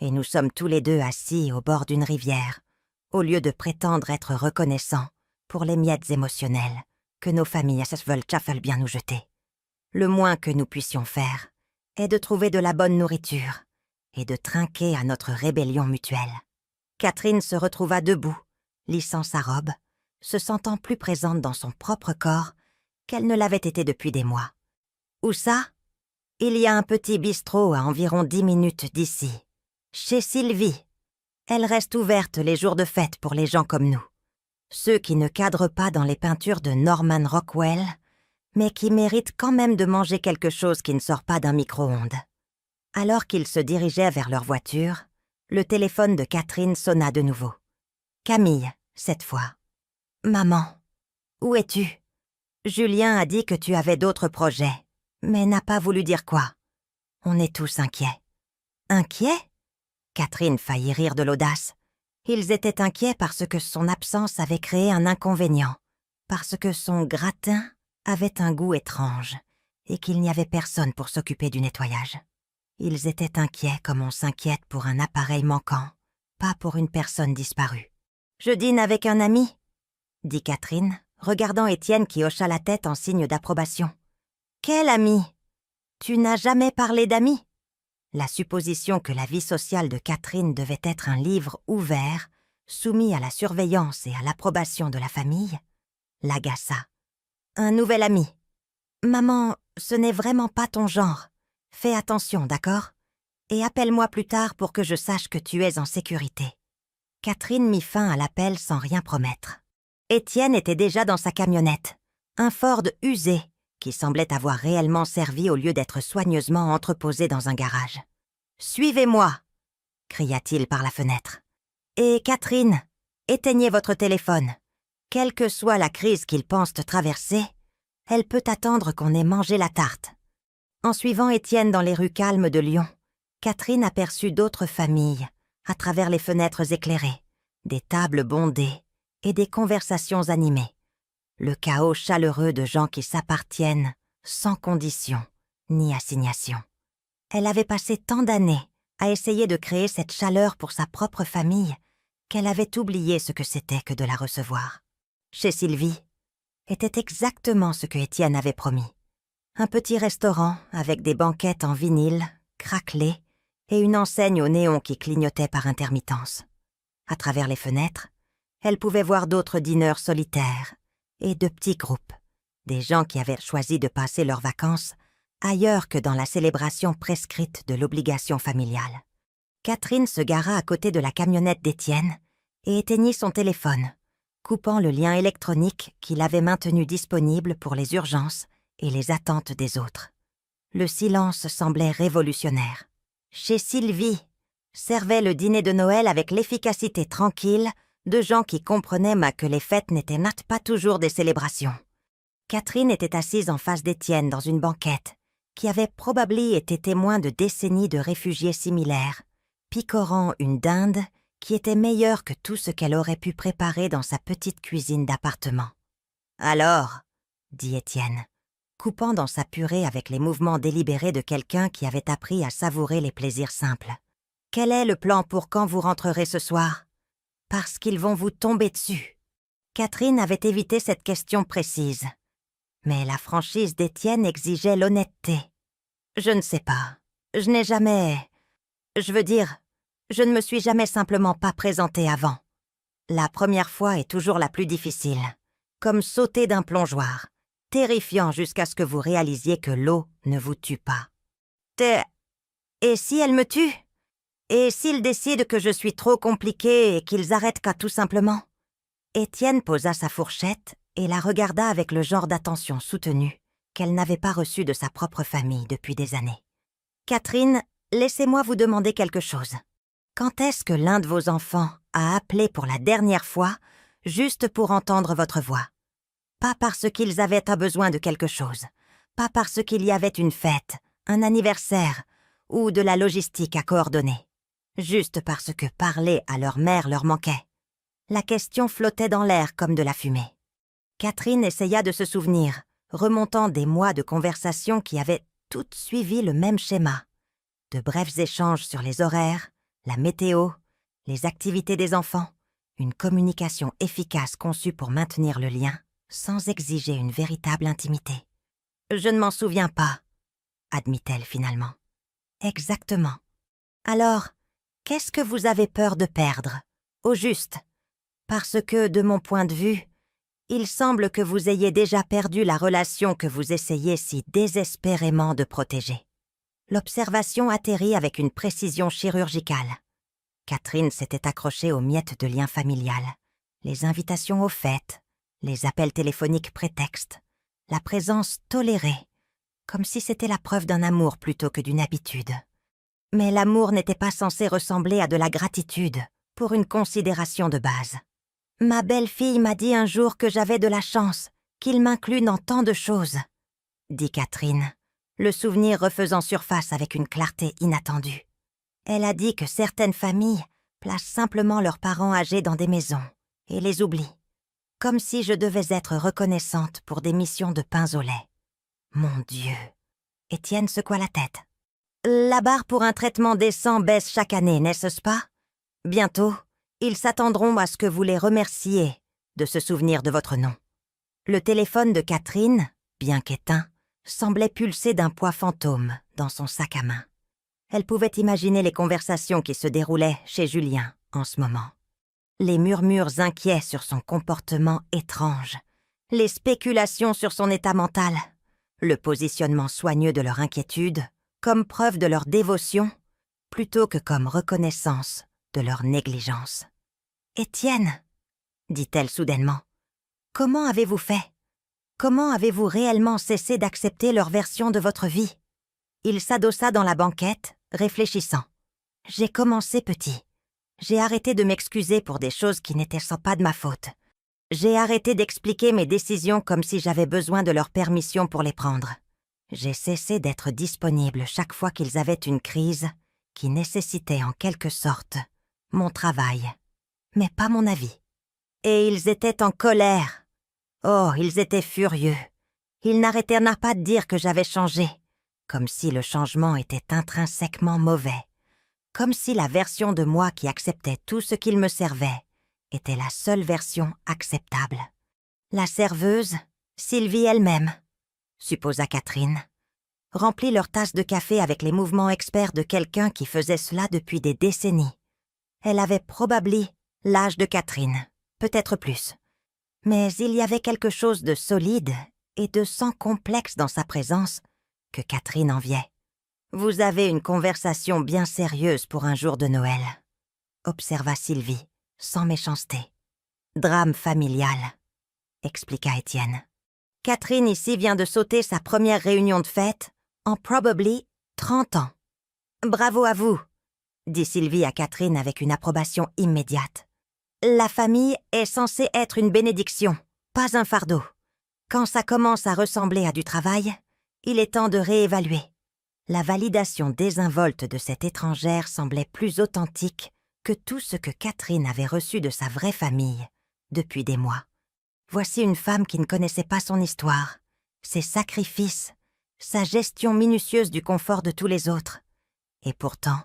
et nous sommes tous les deux assis au bord d'une rivière, au lieu de prétendre être reconnaissants pour les miettes émotionnelles que nos familles veulent bien nous jeter. Le moins que nous puissions faire est de trouver de la bonne nourriture et de trinquer à notre rébellion mutuelle. » Catherine se retrouva debout, lissant sa robe, se sentant plus présente dans son propre corps qu'elle ne l'avait été depuis des mois. « Où ça ? » ?»« Il y a un petit bistrot à environ 10 minutes d'ici, chez Sylvie. Elle reste ouverte les jours de fête pour les gens comme nous. Ceux qui ne cadrent pas dans les peintures de Norman Rockwell, mais qui méritent quand même de manger quelque chose qui ne sort pas d'un micro-ondes. » Alors qu'ils se dirigeaient vers leur voiture, le téléphone de Catherine sonna de nouveau. Camille, cette fois. « Maman, où es-tu ? Julien a dit que tu avais d'autres projets, mais n'a pas voulu dire quoi. On est tous inquiets. » « Inquiets ?» Catherine faillit rire de l'audace. Ils étaient inquiets parce que son absence avait créé un inconvénient, parce que son gratin avait un goût étrange et qu'il n'y avait personne pour s'occuper du nettoyage. Ils étaient inquiets comme on s'inquiète pour un appareil manquant, pas pour une personne disparue. « Je dîne avec un ami ?» dit Catherine, regardant Étienne qui hocha la tête en signe d'approbation. « Quel ami ? Tu n'as jamais parlé d'amis ?» La supposition que la vie sociale de Catherine devait être un livre ouvert, soumis à la surveillance et à l'approbation de la famille, l'agaça. « Un nouvel ami. Maman, ce n'est vraiment pas ton genre. Fais attention, d'accord ? Et appelle-moi plus tard pour que je sache que tu es en sécurité. » Catherine mit fin à l'appel sans rien promettre. Étienne était déjà dans sa camionnette, un Ford usé qui semblait avoir réellement servi au lieu d'être soigneusement entreposé dans un garage. « Suivez-moi » cria-t-il par la fenêtre. « Et Catherine, éteignez votre téléphone. Quelle que soit la crise qu'ils pensent traverser, elle peut attendre qu'on ait mangé la tarte. » En suivant Étienne dans les rues calmes de Lyon, Catherine aperçut d'autres familles, à travers les fenêtres éclairées, des tables bondées et des conversations animées. Le chaos chaleureux de gens qui s'appartiennent, sans condition ni assignation. Elle avait passé tant d'années à essayer de créer cette chaleur pour sa propre famille qu'elle avait oublié ce que c'était que de la recevoir. Chez Sylvie, était exactement ce que Étienne avait promis. Un petit restaurant avec des banquettes en vinyle, craquelées, et une enseigne au néon qui clignotait par intermittence. À travers les fenêtres, elle pouvait voir d'autres dîneurs solitaires et de petits groupes, des gens qui avaient choisi de passer leurs vacances ailleurs que dans la célébration prescrite de l'obligation familiale. Catherine se gara à côté de la camionnette d'Étienne et éteignit son téléphone, coupant le lien électronique qu'il avait maintenu disponible pour les urgences et les attentes des autres. Le silence semblait révolutionnaire. Chez Sylvie, servait le dîner de Noël avec l'efficacité tranquille de gens qui comprenaient que les fêtes n'étaient pas toujours des célébrations. Catherine était assise en face d'Étienne dans une banquette, qui avait probablement été témoin de décennies de réfugiés similaires, picorant une dinde qui était meilleure que tout ce qu'elle aurait pu préparer dans sa petite cuisine d'appartement. « Alors » dit Étienne, coupant dans sa purée avec les mouvements délibérés de quelqu'un qui avait appris à savourer les plaisirs simples. « Quel est le plan pour quand vous rentrerez ce soir ? Parce qu'ils vont vous tomber dessus. » Catherine avait évité cette question précise. Mais la franchise d'Étienne exigeait l'honnêteté. « Je ne sais pas. Je n'ai jamais... Je veux dire, je ne me suis jamais simplement pas présentée avant. La première fois est toujours la plus difficile, comme sauter d'un plongeoir, terrifiant jusqu'à ce que vous réalisiez que l'eau ne vous tue pas. Et si elle me tue ? Et s'ils décident que je suis trop compliquée et qu'ils arrêtent tout simplement ? Étienne posa sa fourchette et la regarda avec le genre d'attention soutenue qu'elle n'avait pas reçu de sa propre famille depuis des années. « Catherine, laissez-moi vous demander quelque chose. Quand est-ce que l'un de vos enfants a appelé pour la dernière fois, juste pour entendre votre voix ? Pas parce qu'ils avaient besoin de quelque chose, pas parce qu'il y avait une fête, un anniversaire ou de la logistique à coordonner. Juste parce que parler à leur mère leur manquait. » La question flottait dans l'air comme de la fumée. Catherine essaya de se souvenir, remontant des mois de conversation qui avaient toutes suivi le même schéma. De brefs échanges sur les horaires, la météo, les activités des enfants, une communication efficace conçue pour maintenir le lien, sans exiger une véritable intimité. « Je ne m'en souviens pas, » admit-elle finalement. « Exactement. Alors, qu'est-ce que vous avez peur de perdre, au juste ? Parce que, de mon point de vue, il semble que vous ayez déjà perdu la relation que vous essayez si désespérément de protéger. » L'observation atterrit avec une précision chirurgicale. Catherine s'était accrochée aux miettes de lien familial, les invitations aux fêtes, les appels téléphoniques prétextes, la présence tolérée, comme si c'était la preuve d'un amour plutôt que d'une habitude. Mais l'amour n'était pas censé ressembler à de la gratitude pour une considération de base. « Ma belle-fille m'a dit un jour que j'avais de la chance, qu'il m'inclut dans tant de choses, » dit Catherine, le souvenir refaisant surface avec une clarté inattendue. Elle a dit que certaines familles placent simplement leurs parents âgés dans des maisons et les oublient, comme si je devais être reconnaissante pour des missions de pain au lait. Mon Dieu ! Étienne secoua la tête. La barre pour un traitement décent baisse chaque année, n'est-ce pas ? Bientôt, ils s'attendront à ce que vous les remerciez de se souvenir de votre nom. Le téléphone de Catherine, bien qu'éteint, semblait pulser d'un poids fantôme dans son sac à main. Elle pouvait imaginer les conversations qui se déroulaient chez Julien en ce moment. Les murmures inquiets sur son comportement étrange, les spéculations sur son état mental, le positionnement soigneux de leur inquiétude comme preuve de leur dévotion plutôt que comme reconnaissance de leur négligence. Étienne, dit-elle soudainement, comment avez-vous fait? Comment avez-vous réellement cessé d'accepter leur version de votre vie? Il s'adossa dans la banquette, réfléchissant. J'ai commencé petit. J'ai arrêté de m'excuser pour des choses qui n'étaient pas de ma faute. J'ai arrêté d'expliquer mes décisions comme si j'avais besoin de leur permission pour les prendre. J'ai cessé d'être disponible chaque fois qu'ils avaient une crise qui nécessitait en quelque sorte mon travail, mais pas mon avis. Et ils étaient en colère. Oh, ils étaient furieux. Ils n'arrêtaient pas de dire que j'avais changé, comme si le changement était intrinsèquement mauvais, comme si la version de moi qui acceptait tout ce qu'il me servait était la seule version acceptable. La serveuse, Sylvie elle-même, supposa Catherine, remplit leur tasse de café avec les mouvements experts de quelqu'un qui faisait cela depuis des décennies. Elle avait probablement l'âge de Catherine, peut-être plus. Mais il y avait quelque chose de solide et de sans complexe dans sa présence que Catherine enviait. « Vous avez une conversation bien sérieuse pour un jour de Noël », observa Sylvie, sans méchanceté. « Drame familial », expliqua Étienne. « Catherine ici vient de sauter sa première réunion de fête en probablement 30 ans. »« Bravo à vous », dit Sylvie à Catherine avec une approbation immédiate. « La famille est censée être une bénédiction, pas un fardeau. Quand ça commence à ressembler à du travail, il est temps de réévaluer. » La validation désinvolte de cette étrangère semblait plus authentique que tout ce que Catherine avait reçu de sa vraie famille depuis des mois. Voici une femme qui ne connaissait pas son histoire, ses sacrifices, sa gestion minutieuse du confort de tous les autres. Et pourtant,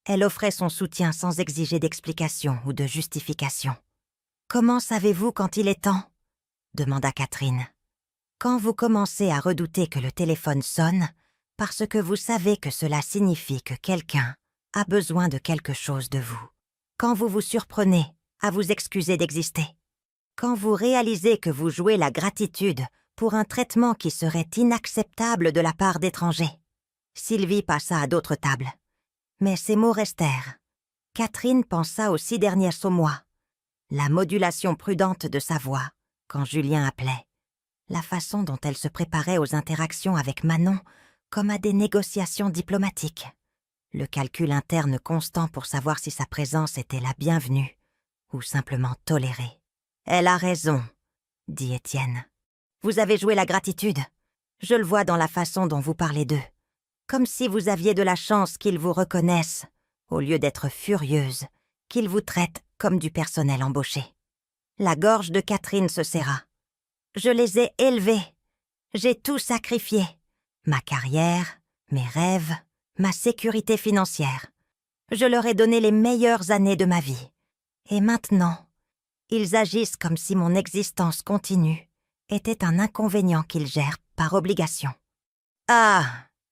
elle offrait son soutien sans exiger d'explication ou de justification. « Comment savez-vous quand il est temps ?» demanda Catherine. « Quand vous commencez à redouter que le téléphone sonne, parce que vous savez que cela signifie que quelqu'un a besoin de quelque chose de vous. Quand vous vous surprenez à vous excuser d'exister. Quand vous réalisez que vous jouez la gratitude pour un traitement qui serait inacceptable de la part d'étrangers. » Sylvie passa à d'autres tables. Mais ces mots restèrent. Catherine pensa aux 6 derniers saumois. La modulation prudente de sa voix, quand Julien appelait. La façon dont elle se préparait aux interactions avec Manon, comme à des négociations diplomatiques. Le calcul interne constant pour savoir si sa présence était la bienvenue ou simplement tolérée. « Elle a raison, » dit Étienne. « Vous avez joué la gratitude. Je le vois dans la façon dont vous parlez d'eux. Comme si vous aviez de la chance qu'ils vous reconnaissent, au lieu d'être furieuse, qu'ils vous traitent comme du personnel embauché. » La gorge de Catherine se serra. « Je les ai élevés. J'ai tout sacrifié. Ma carrière, mes rêves, ma sécurité financière. Je leur ai donné les meilleures années de ma vie. Et maintenant, ils agissent comme si mon existence continue était un inconvénient qu'ils gèrent par obligation. Ah,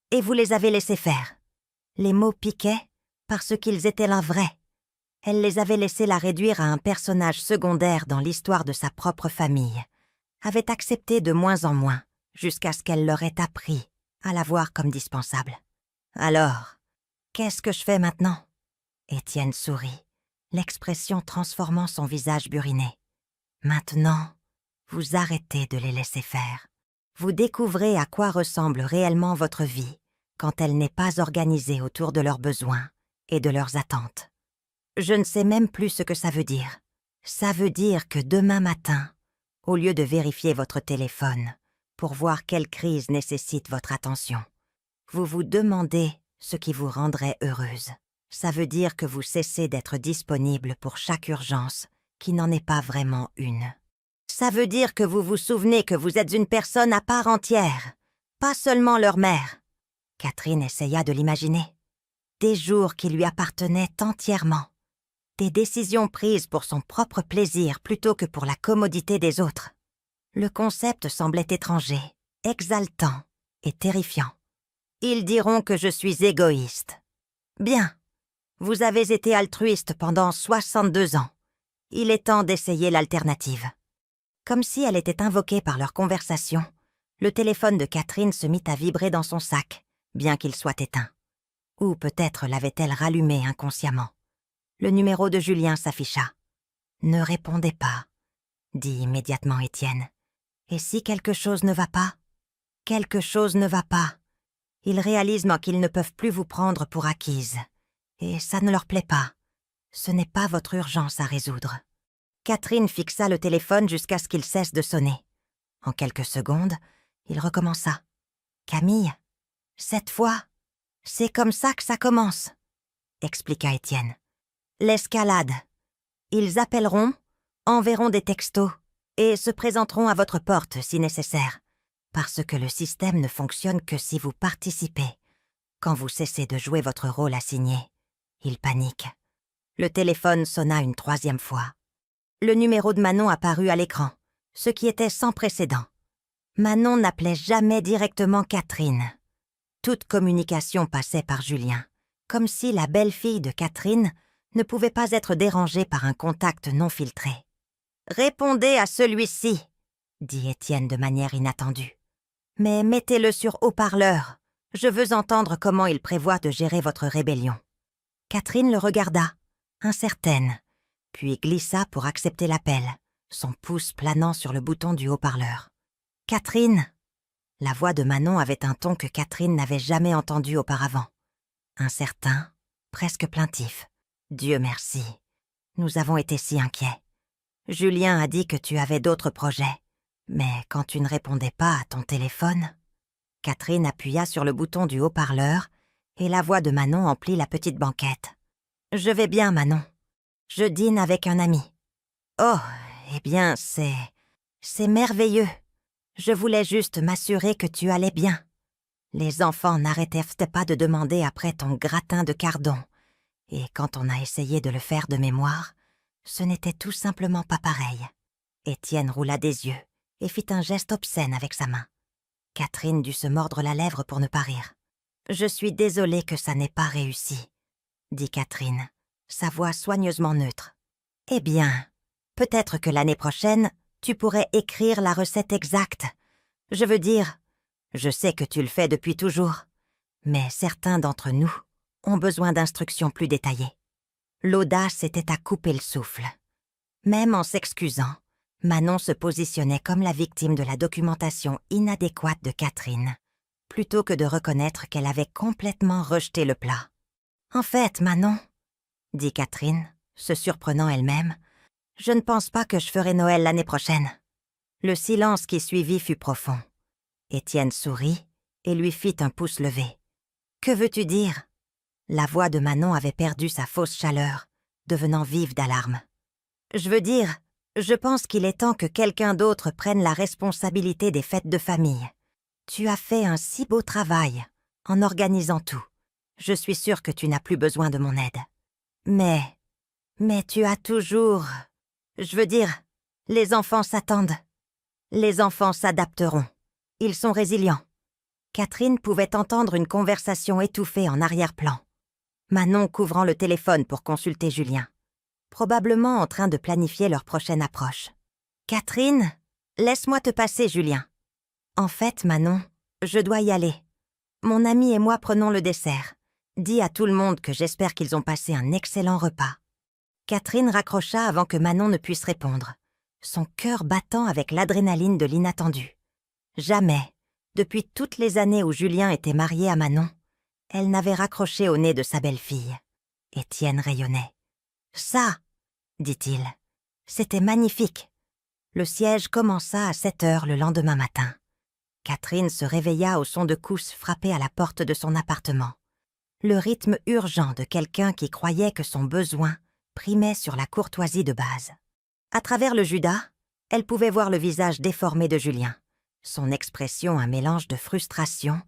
et vous les avez laissés faire. » Les mots piquaient parce qu'ils étaient là vrais. Elle les avait laissés la réduire à un personnage secondaire dans l'histoire de sa propre famille, avait accepté de moins en moins jusqu'à ce qu'elle leur ait appris à la voir comme dispensable. « Alors, qu'est-ce que je fais maintenant ?» Étienne sourit, l'expression transformant son visage buriné. « Maintenant, vous arrêtez de les laisser faire. Vous découvrez à quoi ressemble réellement votre vie quand elle n'est pas organisée autour de leurs besoins et de leurs attentes. Je ne sais même plus ce que ça veut dire. Ça veut dire que demain matin, au lieu de vérifier votre téléphone pour voir quelle crise nécessite votre attention, vous vous demandez ce qui vous rendrait heureuse. Ça veut dire que vous cessez d'être disponible pour chaque urgence qui n'en est pas vraiment une. Ça veut dire que vous vous souvenez que vous êtes une personne à part entière, pas seulement leur mère. » Catherine essaya de l'imaginer. Des jours qui lui appartenaient entièrement. Des décisions prises pour son propre plaisir plutôt que pour la commodité des autres. Le concept semblait étranger, exaltant et terrifiant. Ils diront que je suis égoïste. Bien, vous avez été altruiste pendant 62 ans. Il est temps d'essayer l'alternative. Comme si elle était invoquée par leur conversation, le téléphone de Catherine se mit à vibrer dans son sac, bien qu'il soit éteint. Ou peut-être l'avait-elle rallumé inconsciemment. Le numéro de Julien s'afficha. Ne répondez pas, dit immédiatement Étienne. Et si quelque chose ne va pas? Quelque chose ne va pas. Ils réalisent qu'ils ne peuvent plus vous prendre pour acquise. Et ça ne leur plaît pas. Ce n'est pas votre urgence à résoudre. Catherine fixa le téléphone jusqu'à ce qu'il cesse de sonner. En quelques secondes, il recommença. « Camille, cette fois, c'est comme ça que ça commence, » expliqua Étienne. « L'escalade. Ils appelleront, enverront des textos et se présenteront à votre porte si nécessaire, parce que le système ne fonctionne que si vous participez. Quand vous cessez de jouer votre rôle assigné, ils paniquent. » Le téléphone sonna une 3e fois. Le numéro de Manon apparut à l'écran, ce qui était sans précédent. Manon n'appelait jamais directement Catherine. Toute communication passait par Julien, comme si la belle-fille de Catherine ne pouvait pas être dérangée par un contact non filtré. « Répondez à celui-ci, » dit Étienne de manière inattendue. « Mais mettez-le sur haut-parleur. Je veux entendre comment il prévoit de gérer votre rébellion. » Catherine le regarda, incertaine, puis glissa pour accepter l'appel, son pouce planant sur le bouton du haut-parleur. « Catherine !» La voix de Manon avait un ton que Catherine n'avait jamais entendu auparavant. Incertain, presque plaintif. « Dieu merci. Nous avons été si inquiets. Julien a dit que tu avais d'autres projets. Mais quand tu ne répondais pas à ton téléphone... » Catherine appuya sur le bouton du haut-parleur et la voix de Manon emplit la petite banquette. « Je vais bien, Manon. Je dîne avec un ami. »« Oh, eh bien, c'est merveilleux. Je voulais juste m'assurer que tu allais bien. Les enfants n'arrêtaient pas de demander après ton gratin de cardon. Et quand on a essayé de le faire de mémoire, ce n'était tout simplement pas pareil. » Étienne roula des yeux et fit un geste obscène avec sa main. Catherine dut se mordre la lèvre pour ne pas rire. « Je suis désolée que ça n'ait pas réussi, » dit Catherine, sa voix soigneusement neutre. « Eh bien, peut-être que l'année prochaine, tu pourrais écrire la recette exacte. Je veux dire, je sais que tu le fais depuis toujours, mais certains d'entre nous ont besoin d'instructions plus détaillées. » L'audace était à couper le souffle. Même en s'excusant, Manon se positionnait comme la victime de la documentation inadéquate de Catherine, plutôt que de reconnaître qu'elle avait complètement rejeté le plat. « En fait, Manon, » dit Catherine, se surprenant elle-même, « je ne pense pas que je ferai Noël l'année prochaine. » Le silence qui suivit fut profond. Étienne sourit et lui fit un pouce levé. « Que veux-tu dire ?» La voix de Manon avait perdu sa fausse chaleur, devenant vive d'alarme. « Je veux dire, je pense qu'il est temps que quelqu'un d'autre prenne la responsabilité des fêtes de famille. Tu as fait un si beau travail en organisant tout. Je suis sûre que tu n'as plus besoin de mon aide. Mais tu as toujours... Je veux dire, les enfants s'attendent. Les enfants s'adapteront. Ils sont résilients. » Catherine pouvait entendre une conversation étouffée en arrière-plan. Manon couvrant le téléphone pour consulter Julien, probablement en train de planifier leur prochaine approche. « Catherine, laisse-moi te passer, Julien. »« En fait, Manon, je dois y aller. Mon ami et moi prenons le dessert. Dis à tout le monde que j'espère qu'ils ont passé un excellent repas. » Catherine raccrocha avant que Manon ne puisse répondre, son cœur battant avec l'adrénaline de l'inattendu. Jamais, depuis toutes les années où Julien était marié à Manon, elle n'avait raccroché au nez de sa belle-fille. Étienne rayonnait. « Ça !» dit-il. « C'était magnifique. » Le siège commença à 7 heures le lendemain matin. Catherine se réveilla au son de coups frappés à la porte de son appartement. Le rythme urgent de quelqu'un qui croyait que son besoin primait sur la courtoisie de base. À travers le judas, elle pouvait voir le visage déformé de Julien, son expression un mélange de frustration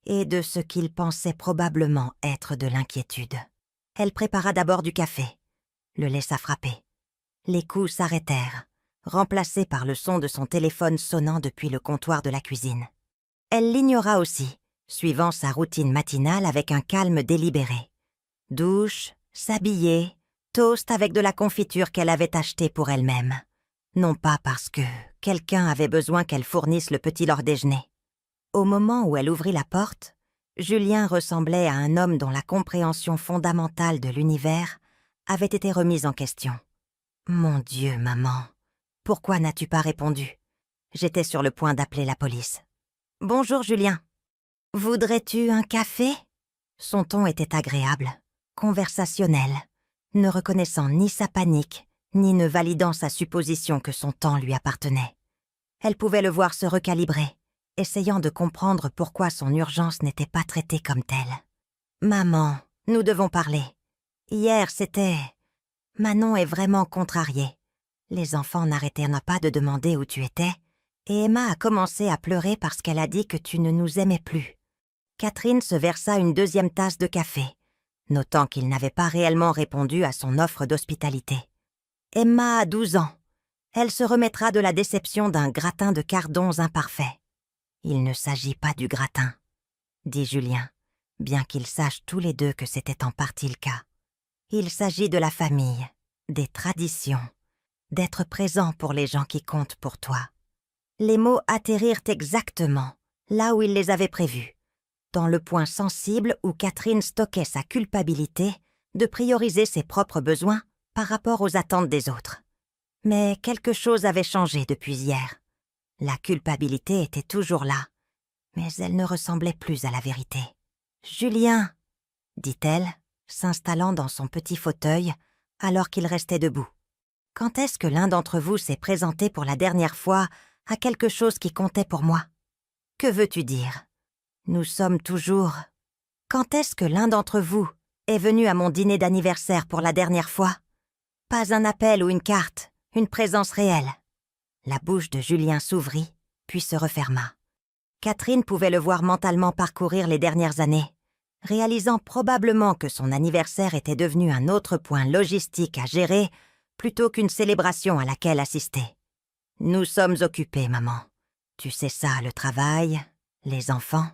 et de ce qu'il pensait probablement être de l'inquiétude. Elle prépara d'abord du café, le laissa frapper. Les coups s'arrêtèrent, remplacés par le son de son téléphone sonnant depuis le comptoir de la cuisine. Elle l'ignora aussi, suivant sa routine matinale avec un calme délibéré. Douche, s'habiller, toast avec de la confiture qu'elle avait achetée pour elle-même. Non pas parce que quelqu'un avait besoin qu'elle fournisse le petit leur-déjeuner. Au moment où elle ouvrit la porte, Julien ressemblait à un homme dont la compréhension fondamentale de l'univers avait été remise en question. Mon Dieu, maman. Pourquoi n'as-tu pas répondu? J'étais sur le point d'appeler la police. Bonjour, Julien. Voudrais-tu un café? Son ton était agréable, conversationnel, ne reconnaissant ni sa panique, ni ne validant sa supposition que son temps lui appartenait. Elle pouvait le voir se recalibrer, essayant de comprendre pourquoi son urgence n'était pas traitée comme telle. « Maman, nous devons parler. Hier, c'était... » Manon est vraiment contrariée. Les enfants n'arrêtaient pas de demander où tu étais, et Emma a commencé à pleurer parce qu'elle a dit que tu ne nous aimais plus. Catherine se versa une deuxième tasse de café, notant qu'il n'avait pas réellement répondu à son offre d'hospitalité. Emma a 12 ans. Elle se remettra de la déception d'un gratin de cardons imparfait. « Il ne s'agit pas du gratin, » dit Julien, bien qu'ils sachent tous les deux que c'était en partie le cas. Il s'agit de la famille, des traditions, d'être présent pour les gens qui comptent pour toi. Les mots atterrirent exactement là où il les avait prévus, dans le point sensible où Catherine stockait sa culpabilité de prioriser ses propres besoins par rapport aux attentes des autres. Mais quelque chose avait changé depuis hier. La culpabilité était toujours là, mais elle ne ressemblait plus à la vérité. « Julien !» dit-elle, s'installant dans son petit fauteuil alors qu'il restait debout. « Quand est-ce que l'un d'entre vous s'est présenté pour la dernière fois à quelque chose qui comptait pour moi? Que veux-tu dire? Nous sommes toujours... Quand est-ce que l'un d'entre vous est venu à mon dîner d'anniversaire pour la dernière fois? Pas un appel ou une carte, une présence réelle. » La bouche de Julien s'ouvrit, puis se referma. Catherine pouvait le voir mentalement parcourir les dernières années, réalisant probablement que son anniversaire était devenu un autre point logistique à gérer plutôt qu'une célébration à laquelle assister. « Nous sommes occupés, maman. Tu sais ça, le travail, les enfants.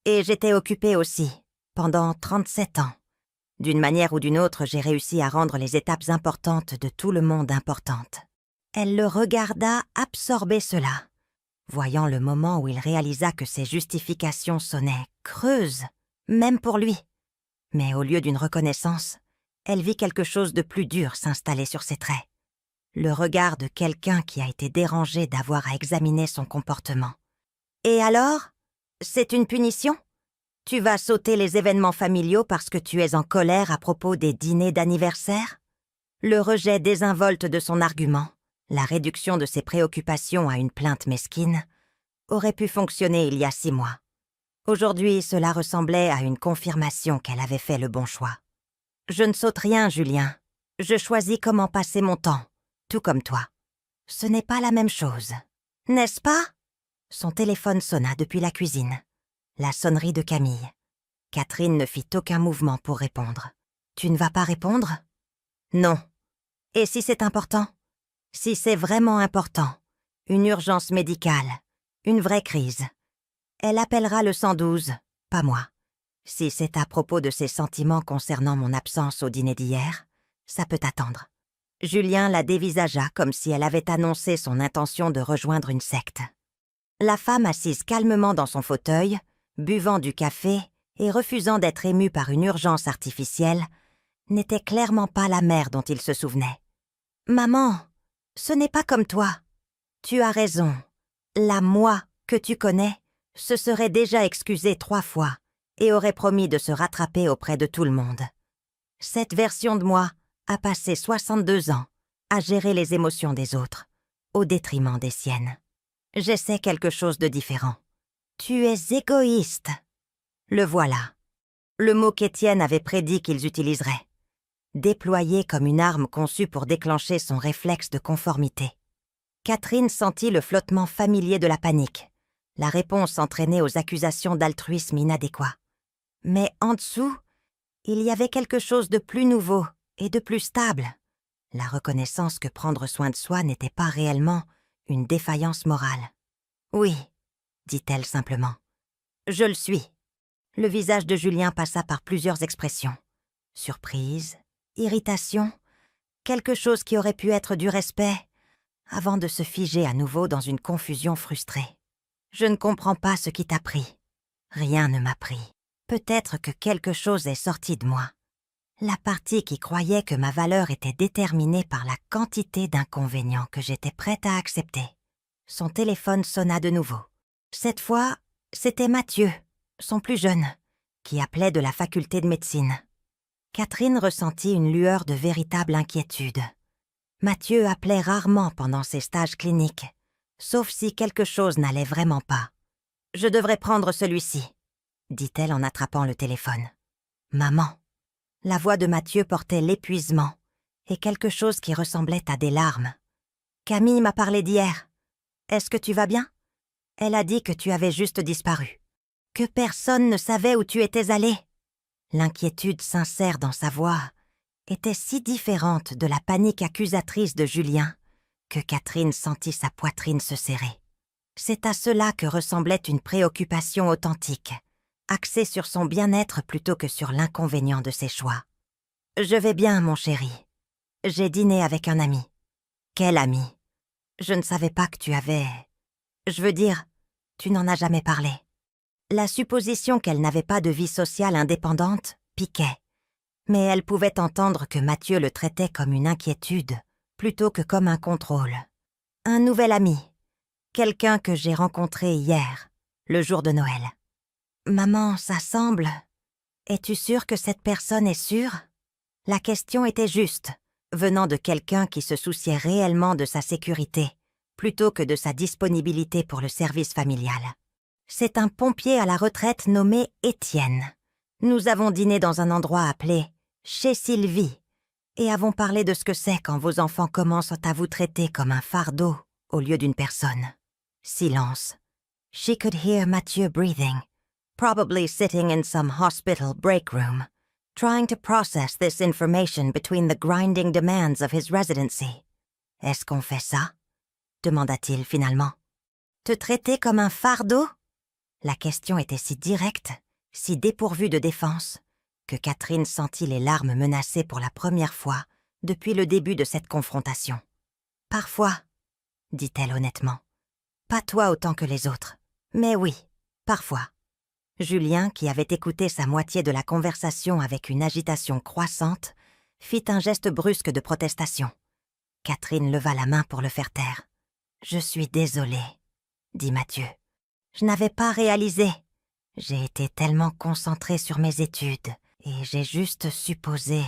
Et j'étais occupée aussi, pendant 37 ans. D'une manière ou d'une autre, j'ai réussi à rendre les étapes importantes de tout le monde importantes. » Elle le regarda absorber cela, voyant le moment où il réalisa que ses justifications sonnaient creuses, même pour lui. Mais au lieu d'une reconnaissance, elle vit quelque chose de plus dur s'installer sur ses traits. Le regard de quelqu'un qui a été dérangé d'avoir à examiner son comportement. « Et alors? C'est une punition? Tu vas sauter les événements familiaux parce que tu es en colère à propos des dîners d'anniversaire? » Le rejet désinvolte de son argument, la réduction de ses préoccupations à une plainte mesquine, aurait pu fonctionner il y a 6 mois. Aujourd'hui, cela ressemblait à une confirmation qu'elle avait fait le bon choix. « Je ne saute rien, Julien. Je choisis comment passer mon temps, tout comme toi. Ce n'est pas la même chose, n'est-ce pas ?» Son téléphone sonna depuis la cuisine. La sonnerie de Camille. Catherine ne fit aucun mouvement pour répondre. « Tu ne vas pas répondre? »« Non. Et si c'est important ? Si c'est vraiment important, une urgence médicale, une vraie crise, elle appellera le 112, pas moi. Si c'est à propos de ses sentiments concernant mon absence au dîner d'hier, ça peut attendre. » Julien la dévisagea comme si elle avait annoncé son intention de rejoindre une secte. La femme assise calmement dans son fauteuil, buvant du café et refusant d'être émue par une urgence artificielle, n'était clairement pas la mère dont il se souvenait. « Maman, ce n'est pas comme toi. Tu as raison. La moi que tu connais se serait déjà excusée 3 fois et aurait promis de se rattraper auprès de tout le monde. Cette version de moi a passé 62 ans à gérer les émotions des autres, au détriment des siennes. J'essaie quelque chose de différent. Tu es égoïste. » Le voilà. Le mot qu'Étienne avait prédit qu'ils utiliseraient. Déployé comme une arme conçue pour déclencher son réflexe de conformité. Catherine sentit le flottement familier de la panique, la réponse entraînée aux accusations d'altruisme inadéquat. Mais en dessous, il y avait quelque chose de plus nouveau et de plus stable. La reconnaissance que prendre soin de soi n'était pas réellement une défaillance morale. « Oui, » dit-elle simplement. « Je le suis. » Le visage de Julien passa par plusieurs expressions. Surprise, irritation, quelque chose qui aurait pu être du respect, avant de se figer à nouveau dans une confusion frustrée. « Je ne comprends pas ce qui t'a pris. Rien ne m'a pris. Peut-être que quelque chose est sorti de moi. La partie qui croyait que ma valeur était déterminée par la quantité d'inconvénients que j'étais prête à accepter. Son téléphone sonna de nouveau. Cette fois, c'était Mathieu, son plus jeune, qui appelait de la faculté de médecine. Catherine ressentit une lueur de véritable inquiétude. Mathieu appelait rarement pendant ses stages cliniques, sauf si quelque chose n'allait vraiment pas. « Je devrais prendre celui-ci », dit-elle en attrapant le téléphone. « Maman ». La voix de Mathieu portait l'épuisement et quelque chose qui ressemblait à des larmes. « Camille m'a parlé d'hier. Est-ce que tu vas bien? Elle a dit que tu avais juste disparu. Que personne ne savait où tu étais allé. » L'inquiétude sincère dans sa voix était si différente de la panique accusatrice de Julien que Catherine sentit sa poitrine se serrer. C'est à cela que ressemblait une préoccupation authentique, axée sur son bien-être plutôt que sur l'inconvénient de ses choix. « Je vais bien, mon chéri. J'ai dîné avec un ami. »« Quel ami? Je ne savais pas que tu avais... Je veux dire, tu n'en as jamais parlé. » La supposition qu'elle n'avait pas de vie sociale indépendante piquait, mais elle pouvait entendre que Mathieu le traitait comme une inquiétude plutôt que comme un contrôle. « Un nouvel ami. Quelqu'un que j'ai rencontré hier, le jour de Noël. »« Maman, ça semble... Es-tu sûre que cette personne est sûre? » La question était juste, venant de quelqu'un qui se souciait réellement de sa sécurité, plutôt que de sa disponibilité pour le service familial. « C'est un pompier à la retraite nommé Étienne. Nous avons dîné dans un endroit appelé « Chez Sylvie » et avons parlé de ce que c'est quand vos enfants commencent à vous traiter comme un fardeau au lieu d'une personne. » Silence. She could hear Mathieu breathing, probably sitting in some hospital break room, trying to process this information between the grinding demands of his residency. « Est-ce qu'on fait ça? » demanda-t-il finalement. « Te traiter comme un fardeau? » La question était si directe, si dépourvue de défense, que Catherine sentit les larmes menacées pour la première fois depuis le début de cette confrontation. « Parfois, » dit-elle honnêtement. « Pas toi autant que les autres, mais oui, parfois. » Julien, qui avait écouté sa moitié de la conversation avec une agitation croissante, fit un geste brusque de protestation. Catherine leva la main pour le faire taire. « Je suis désolée, » dit Mathieu. « Je n'avais pas réalisé. J'ai été tellement concentrée sur mes études et j'ai juste supposé...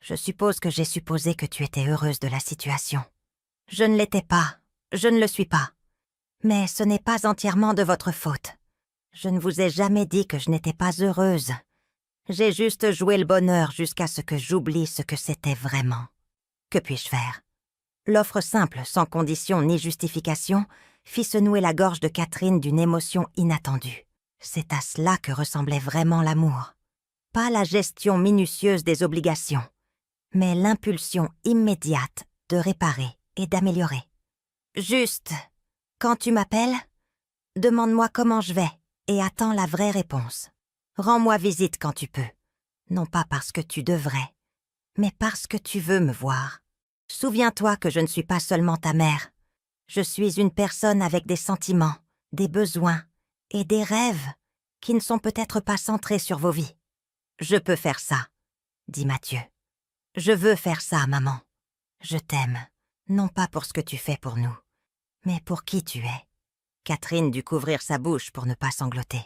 Je suppose que j'ai supposé que tu étais heureuse de la situation. Je ne l'étais pas, je ne le suis pas. Mais ce n'est pas entièrement de votre faute. Je ne vous ai jamais dit que je n'étais pas heureuse. J'ai juste joué le bonheur jusqu'à ce que j'oublie ce que c'était vraiment. Que puis-je faire? » L'offre simple, sans condition ni justification, fit se nouer la gorge de Catherine d'une émotion inattendue. C'est à cela que ressemblait vraiment l'amour. Pas la gestion minutieuse des obligations, mais l'impulsion immédiate de réparer et d'améliorer. « Juste, quand tu m'appelles, demande-moi comment je vais et attends la vraie réponse. Rends-moi visite quand tu peux, non pas parce que tu devrais, mais parce que tu veux me voir. Souviens-toi que je ne suis pas seulement ta mère. Je suis une personne avec des sentiments, des besoins et des rêves qui ne sont peut-être pas centrés sur vos vies. Je peux faire ça, dit Mathieu. Je veux faire ça, maman. Je t'aime, non pas pour ce que tu fais pour nous, mais pour qui tu es. » Catherine dut couvrir sa bouche pour ne pas sangloter.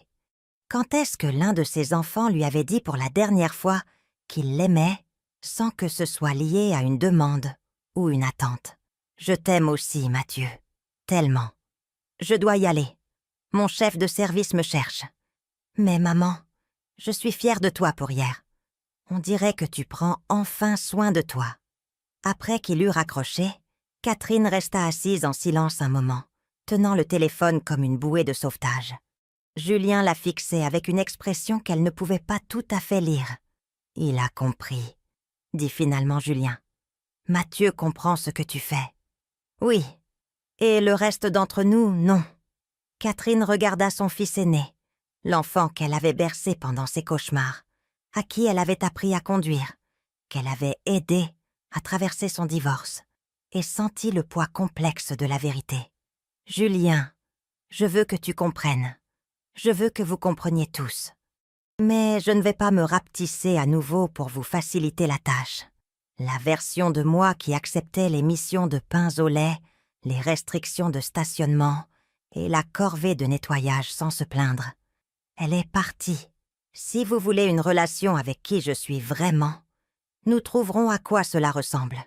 Quand est-ce que l'un de ses enfants lui avait dit pour la dernière fois qu'il l'aimait sans que ce soit lié à une demande ou une attente? « Je t'aime aussi, Mathieu. Tellement. Je dois y aller. Mon chef de service me cherche. Mais maman, je suis fière de toi pour hier. On dirait que tu prends enfin soin de toi. » Après qu'il eut raccroché, Catherine resta assise en silence un moment, tenant le téléphone comme une bouée de sauvetage. Julien la fixait avec une expression qu'elle ne pouvait pas tout à fait lire. « Il a compris, » dit finalement Julien. « Mathieu comprend ce que tu fais. »« Oui, et le reste d'entre nous, non. » Catherine regarda son fils aîné, l'enfant qu'elle avait bercé pendant ses cauchemars, à qui elle avait appris à conduire, qu'elle avait aidé à traverser son divorce, et sentit le poids complexe de la vérité. « Julien, je veux que tu comprennes. Je veux que vous compreniez tous. Mais je ne vais pas me rapetisser à nouveau pour vous faciliter la tâche. La version de moi qui acceptait les missions de pains au lait, les restrictions de stationnement et la corvée de nettoyage sans se plaindre. Elle est partie. Si vous voulez une relation avec qui je suis vraiment, nous trouverons à quoi cela ressemble.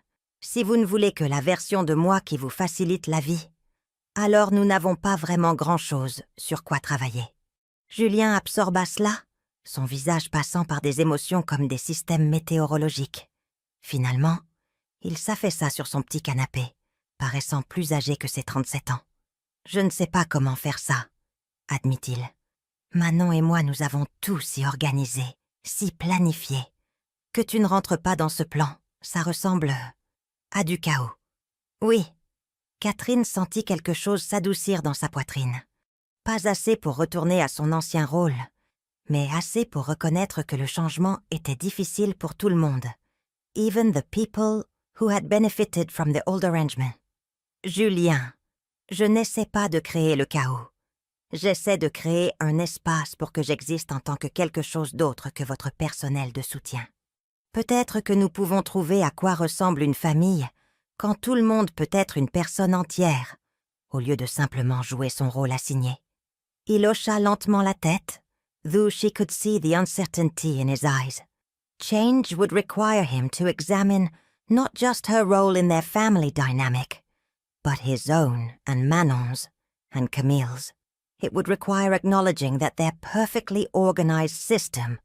Si vous ne voulez que la version de moi qui vous facilite la vie, alors nous n'avons pas vraiment grand-chose sur quoi travailler. Julien absorba cela, son visage passant par des émotions comme des systèmes météorologiques. Finalement, il s'affaissa sur son petit canapé, paraissant plus âgé que ses 37 ans. « Je ne sais pas comment faire ça, » admit-il. « Manon et moi nous avons tout si organisé, si planifié. Que tu ne rentres pas dans ce plan, ça ressemble à du chaos. » Oui, Catherine sentit quelque chose s'adoucir dans sa poitrine. Pas assez pour retourner à son ancien rôle, mais assez pour reconnaître que le changement était difficile pour tout le monde. Even the people who had benefited from the old arrangement. Julien, je n'essaie pas de créer le chaos. J'essaie de créer un espace pour que j'existe en tant que quelque chose d'autre que votre personnel de soutien. Peut-être que nous pouvons trouver à quoi ressemble une famille quand tout le monde peut être une personne entière, au lieu de simplement jouer son rôle assigné. Il hocha lentement la tête, though she could see the uncertainty in his eyes. Change would require him to examine not just her role in their family dynamic, but his own and Manon's and Camille's. It would require acknowledging that their perfectly organized system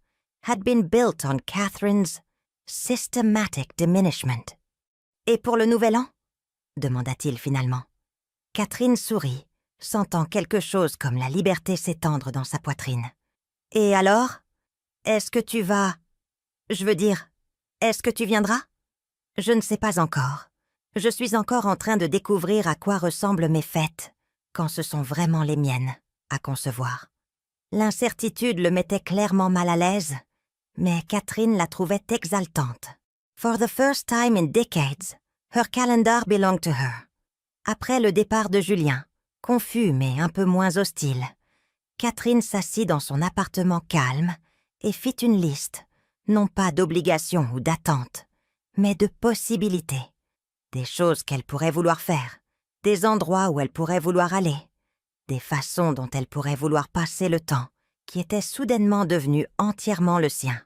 had been built on Catherine's systematic diminishment. « Et pour le nouvel an ?» demanda-t-il finalement. Catherine sourit, sentant quelque chose comme la liberté s'étendre dans sa poitrine. « Et alors? Est-ce que tu vas... Je veux dire, est-ce que tu viendras? Je ne sais pas encore. Je suis encore en train de découvrir à quoi ressemblent mes fêtes, quand ce sont vraiment les miennes, à concevoir. » L'incertitude le mettait clairement mal à l'aise, mais Catherine la trouvait exaltante. For the first time in decades, her calendar belonged to her. Après le départ de Julien, confus mais un peu moins hostile, Catherine s'assit dans son appartement calme et fit une liste, non pas d'obligations ou d'attentes, mais de possibilités. Des choses qu'elle pourrait vouloir faire, des endroits où elle pourrait vouloir aller, des façons dont elle pourrait vouloir passer le temps, qui était soudainement devenu entièrement le sien.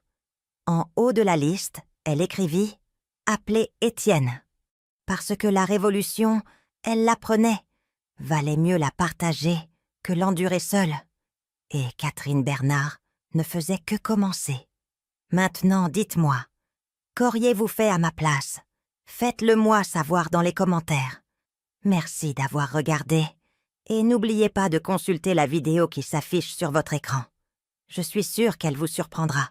En haut de la liste, elle écrivit « Appelez Étienne ». Parce que la révolution, elle l'apprenait, valait mieux la partager que l'endurer seule. Et Catherine Bernard ne faisait que commencer. Maintenant, dites-moi, qu'auriez-vous fait à ma place? Faites-le-moi savoir dans les commentaires. Merci d'avoir regardé et n'oubliez pas de consulter la vidéo qui s'affiche sur votre écran. Je suis sûre qu'elle vous surprendra.